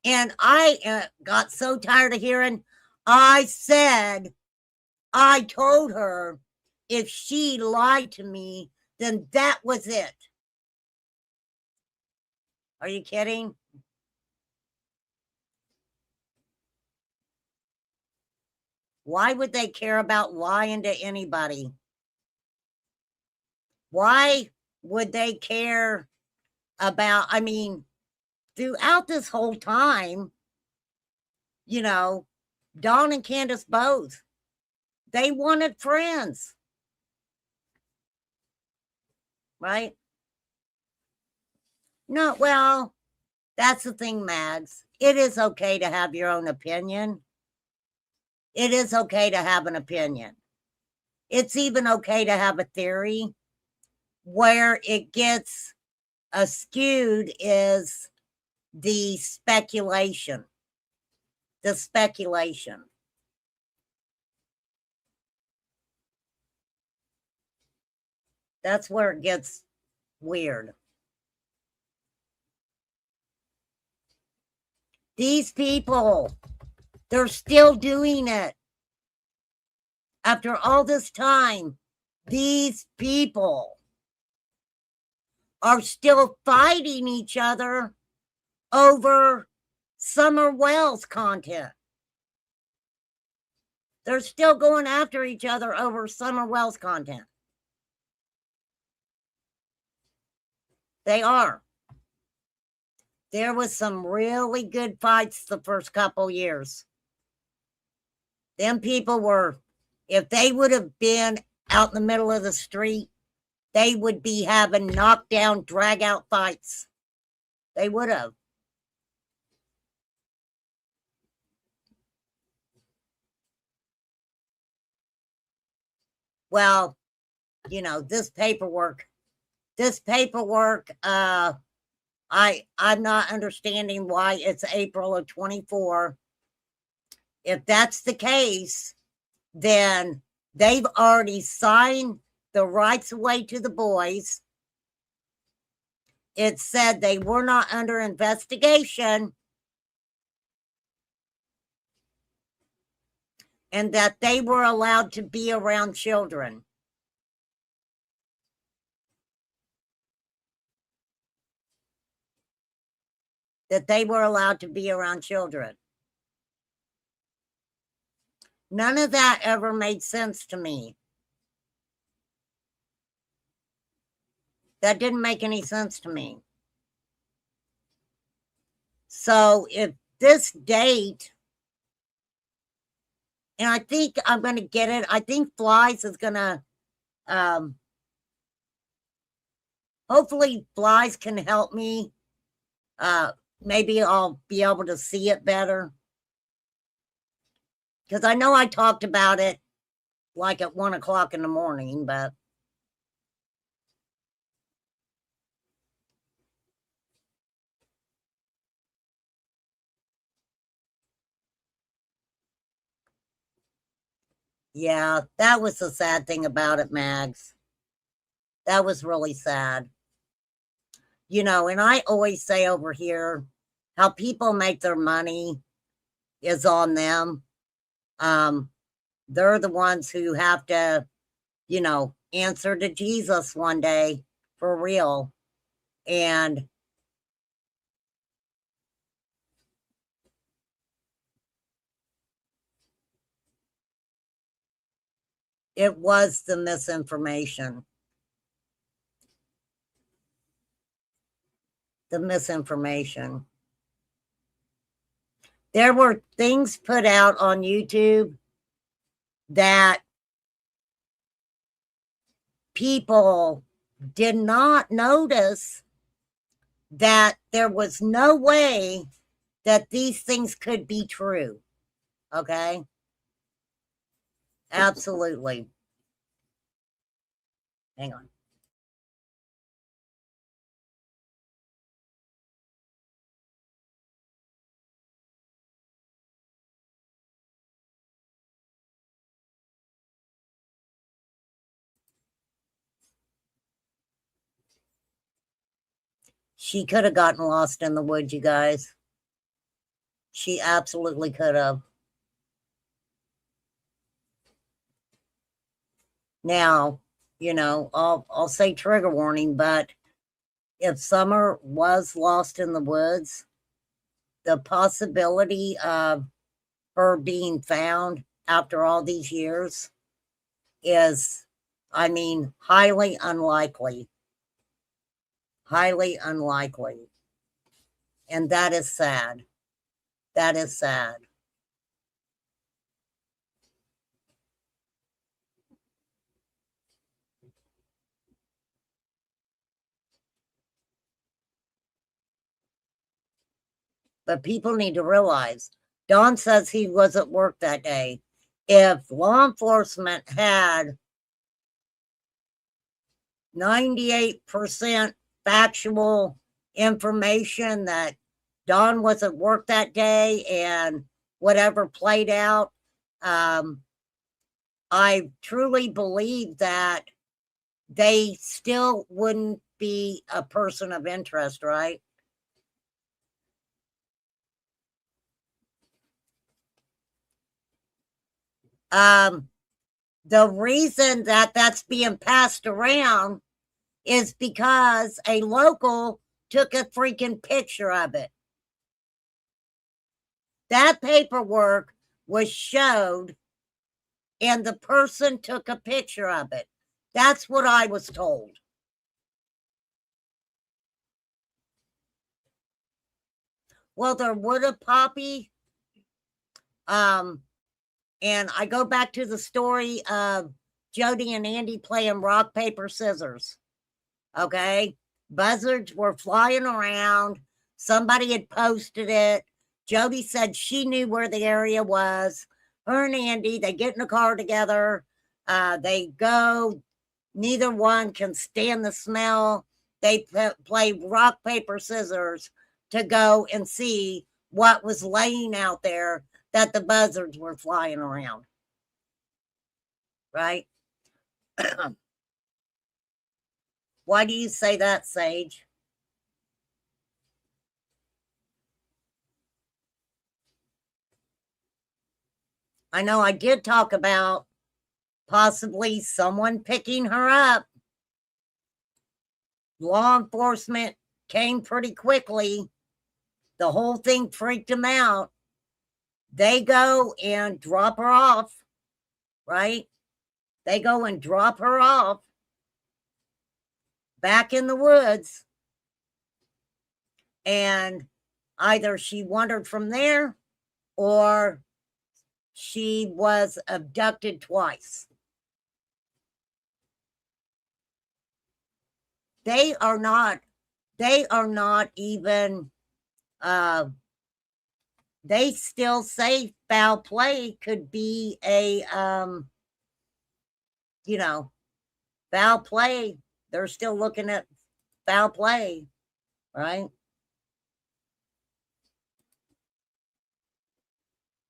And I got so tired of hearing, I told her if she lied to me, then that was it. Are you kidding? Why would they care about lying to anybody? Why would they care about, I mean, throughout this whole time, you know, Dawn and Candace both, they wanted friends. Right? No, well, that's the thing, Mags. It is okay to have your own opinion. It is okay to have an opinion. It's even okay to have a theory. Where it gets skewed is the speculation. The speculation. That's where it gets weird. These people, they're still doing it. After all this time, these people are still fighting each other over Summer Wells content. They're still going after each other over Summer Wells content. They are. There was some really good fights the first couple years. Them people were, if they would have been out in the middle of the street, they would be having knockdown, drag out fights. They would have. Well, you know, this paperwork, I'm not understanding why it's April of 24. If that's the case, then they've already signed the rights away to the boys. It said they were not under investigation and that they were allowed to be around children. That they were allowed to be around children. None of that ever made sense to me. That didn't make any sense to me. So if this date, and I think I'm going to get it, I think Flies is going to, hopefully Flies can help me maybe I'll be able to see it better. Because I know I talked about it like at 1 o'clock in the morning, but yeah, that was the sad thing about it, Mags. That was really sad. You know, and I always say over here, how people make their money is on them. They're the ones who have to, you know, answer to Jesus one day for real. And it was the misinformation. The misinformation. There were things put out on YouTube that people did not notice, that there was no way that these things could be true. Okay? Absolutely. Hang on. She could have gotten lost in the woods, you guys. She absolutely could have. Now, you know, I'll say trigger warning, but if Summer was lost in the woods, the possibility of her being found after all these years is, I mean, highly unlikely. Highly unlikely. And that is sad. That is sad. But people need to realize, Don says he was at work that day. If law enforcement had 98% factual information that Don was at work that day and whatever played out, I truly believe that they still wouldn't be a person of interest, right? The reason that that's being passed around is because a local took a freaking picture of it. That paperwork was showed and the person took a picture of it. That's what I was told. Well, there would have, Poppy. And I go back to the story of Jody and Andy playing rock, paper, scissors. Okay? Buzzards were flying around. Somebody had posted it. Jody said she knew where the area was. Her and Andy, they get in a car together. They go. Neither one can stand the smell. They play rock, paper, scissors to go and see what was laying out there that the buzzards were flying around. Right? Why do you say that, Sage? I know I did talk about possibly someone picking her up. Law enforcement came pretty quickly. The whole thing freaked them out. They go and drop her off, right? They go and drop her off back in the woods. And either she wandered from there or she was abducted twice. They are not even they still say foul play could be a, foul play. They're still looking at foul play, right?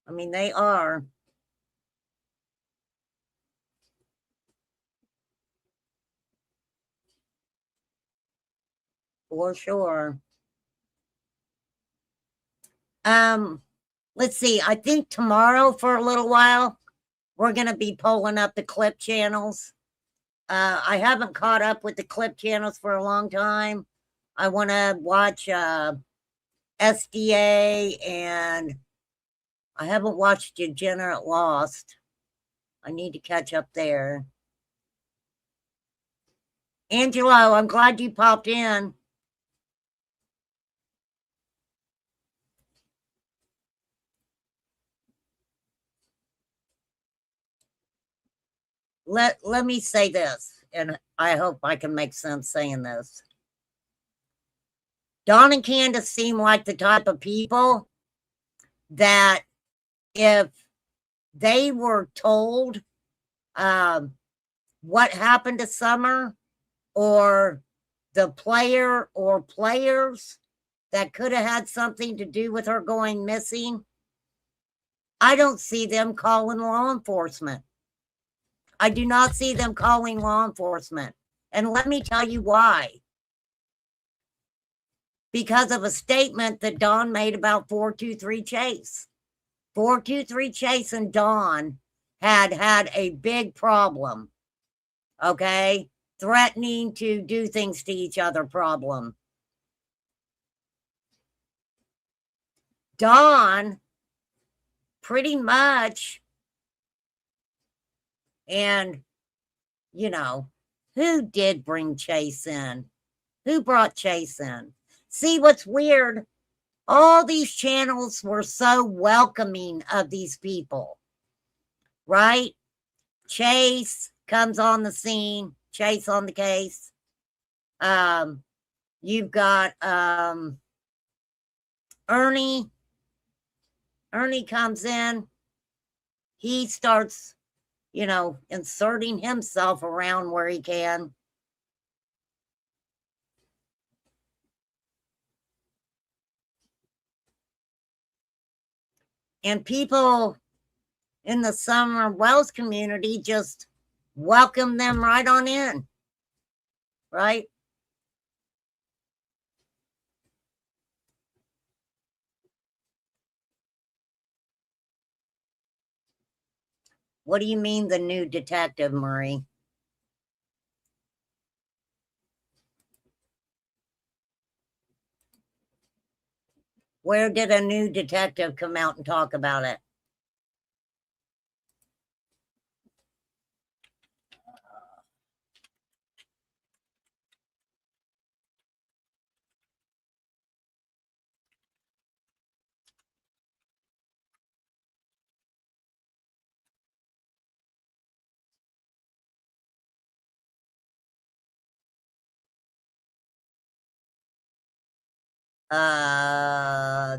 I mean, they are. For sure. Let's see. I think tomorrow for a little while, we're going to be pulling up the clip channels. I haven't caught up with the clip channels for a long time. I want to watch SDA, and I haven't watched Degenerate Lost. I need to catch up there. Angelo, I'm glad you popped in. Let me say this, and I hope I can make sense saying this. Don and Candace seem like the type of people that if they were told what happened to Summer, or the player or players that could have had something to do with her going missing, I don't see them calling law enforcement. I do not see them calling law enforcement. And let me tell you why. Because of a statement that Dawn made about 423 Chase. 423 Chase and Dawn had a big problem. Okay? Threatening to do things to each other problem. Dawn pretty much, and who did bring Chase in? Who brought Chase in? See, what's weird, all these channels were so welcoming of these people, right? Chase comes on the scene, Chase on the case. You've got Ernie. Ernie comes in. He starts, inserting himself around where he can. And people in the Summer Wells community just welcome them right on in, right? What do you mean, the new detective, Marie? Where did a new detective come out and talk about it?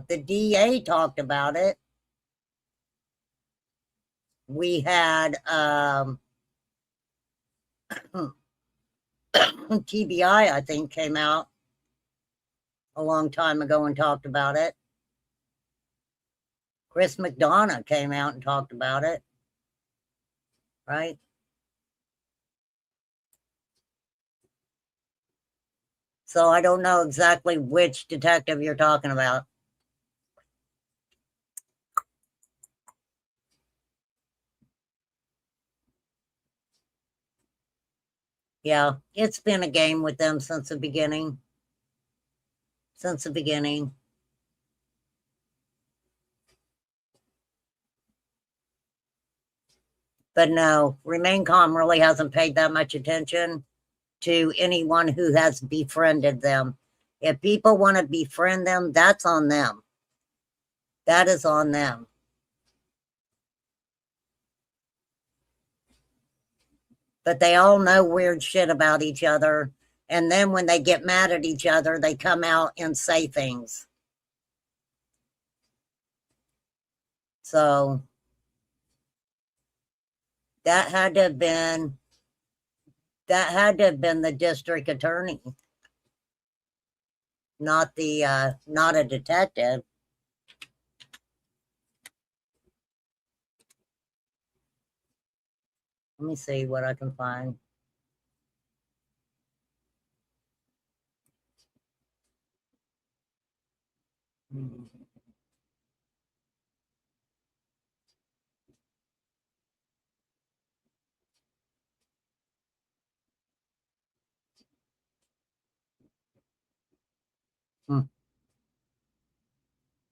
The DA talked about it. We had TBI, I think, came out a long time ago and talked about it. Chris McDonough came out and talked about it, right? So I don't know exactly which detective you're talking about. Yeah, it's been a game with them since the beginning. Since the beginning. But no, Remain Calm really hasn't paid that much attention to anyone who has befriended them. If people want to befriend them, that's on them. That is on them. But they all know weird shit about each other. And then when they get mad at each other, they come out and say things. So that had to have been the district attorney, not a detective. Let me see what I can find.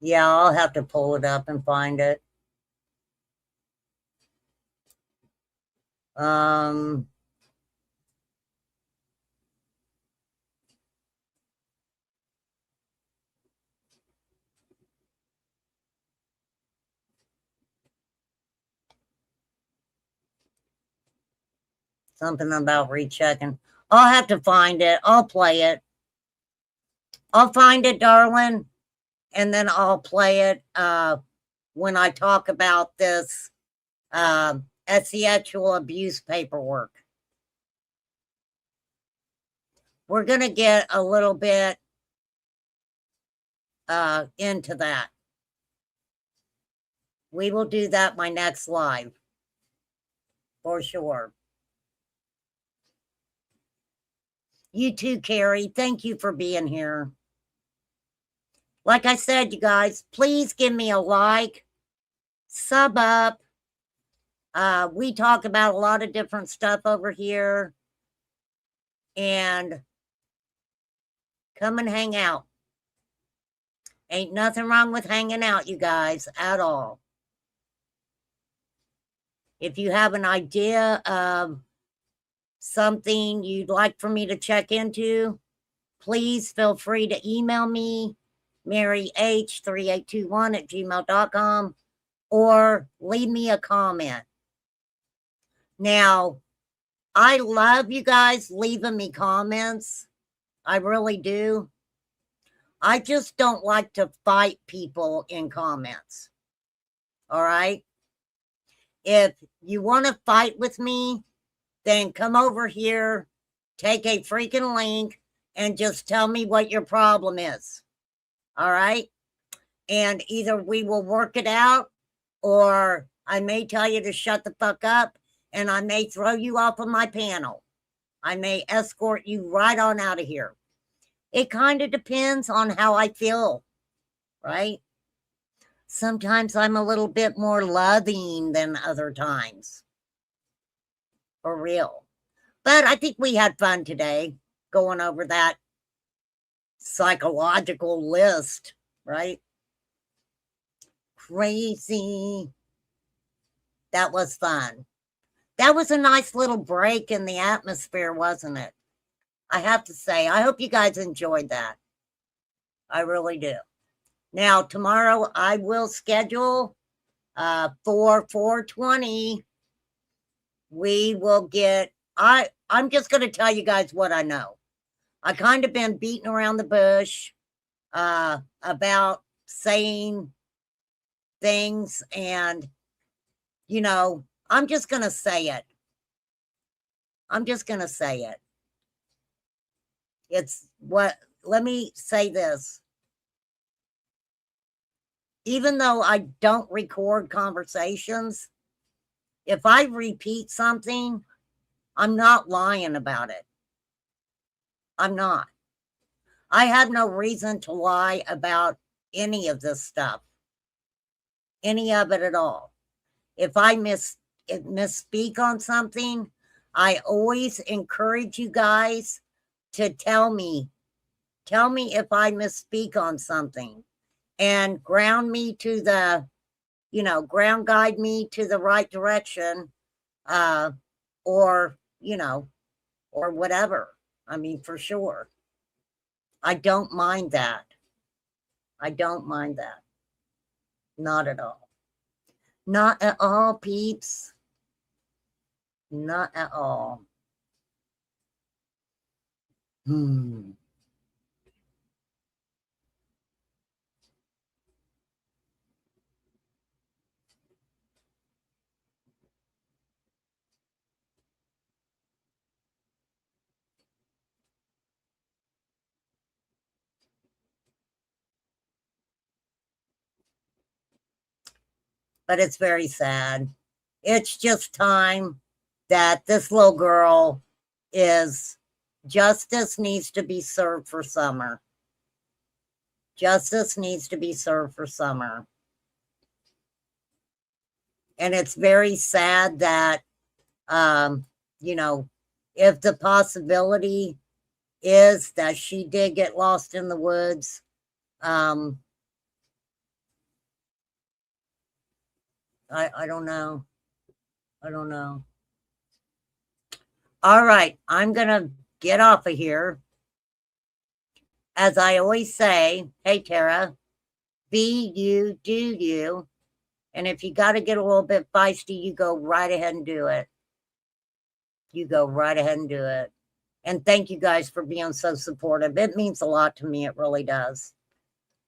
Yeah, I'll have to pull it up and find it. Something about rechecking. I'll have to find it. I'll play it. I'll find it, darling, and then I'll play it when I talk about this sexual abuse paperwork. We're going to get a little bit into that. We will do that my next live, for sure. You too, Carrie. Thank you for being here. Like I said, you guys, please give me a like, sub up. We talk about a lot of different stuff over here. And come and hang out. Ain't nothing wrong with hanging out, you guys, at all. If you have an idea of something you'd like for me to check into, please feel free to email me, maryh3821@gmail.com, or leave me a comment. Now, I love you guys leaving me comments. I really do. I just don't like to fight people in comments. All right? If you want to fight with me, then come over here, take a freaking link, and just tell me what your problem is. All right? And either we will work it out, or I may tell you to shut the fuck up, and I may throw you off of my panel. I may escort you right on out of here. It kind of depends on how I feel, right? Sometimes I'm a little bit more loving than other times. For real. But I think we had fun today going over that psychological list, right? Crazy. That was fun. That was a nice little break in the atmosphere, wasn't it? I have to say, I hope you guys enjoyed that. I really do. Now, tomorrow I will schedule for 420. We will get, I'm just going to tell you guys what I know. I kind of been beating around the bush about saying things, and, you know, I'm just going to say it. I'm just going to say it. It's what, let me say this. Even though I don't record conversations, if I repeat something, I'm not lying about it. I'm not. I have no reason to lie about any of this stuff. Any of it at all. If I misspeak on something, I always encourage you guys to tell me if I misspeak on something, and ground me to the, ground guide me to the right direction, or, or whatever. I mean, for sure. I don't mind that. I don't mind that. Not at all. Not at all, peeps. Not at all. but it's very sad. It's just time that this little girl is, justice needs to be served for Summer. Justice needs to be served for Summer. And it's very sad that, you know, if the possibility is that she did get lost in the woods, I don't know. I don't know. All right, I'm going to get off of here. As I always say, hey, Tara, be you, do you. And if you got to get a little bit feisty, you go right ahead and do it. You go right ahead and do it. And thank you guys for being so supportive. It means a lot to me. It really does.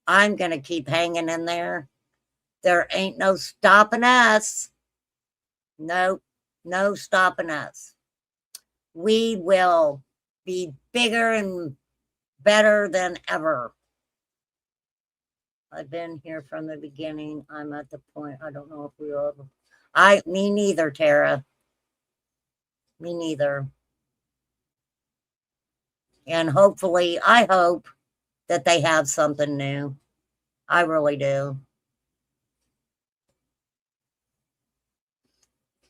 I'm going to keep hanging in there. There ain't no stopping us. Nope, no stopping us. We will be bigger and better than ever. I've been here from the beginning. I'm at the point. I don't know if we are. Me neither, Tara. Me neither. And hopefully, I hope that they have something new. I really do.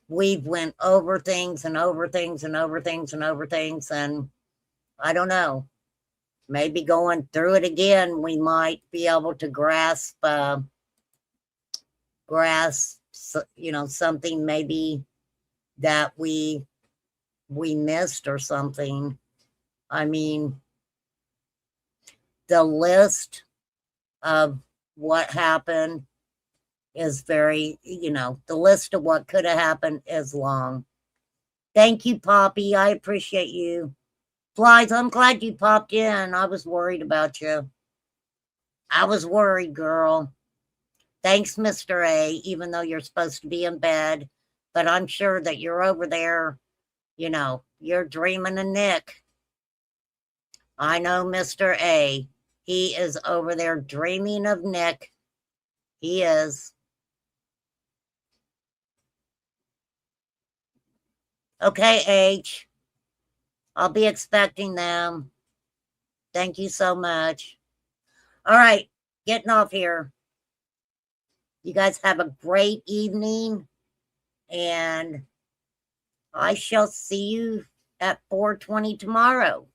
We've went over things and over things and over things and over things. And I don't know. Maybe going through it again, we might be able to grasp, you know, something maybe that we missed or something. I mean, the list of what happened is very, you know, the list of what could have happened is long. Thank you, Poppy. I appreciate you. Flies, I'm glad you popped in. I was worried about you. I was worried, girl. Thanks, Mr. A, even though you're supposed to be in bed. But I'm sure that you're over there, you know, you're dreaming of Nick. I know Mr. A. He is over there dreaming of Nick. He is. Okay, H. I'll be expecting them. Thank you so much. All right, getting off here. You guys have a great evening, and I shall see you at 4:20 tomorrow.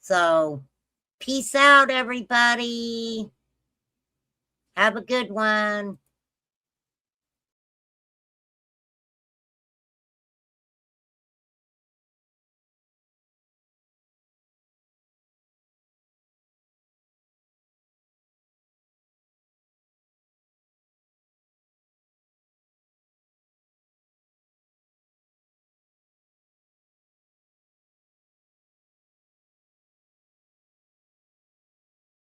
So, peace out, everybody. Have a good one.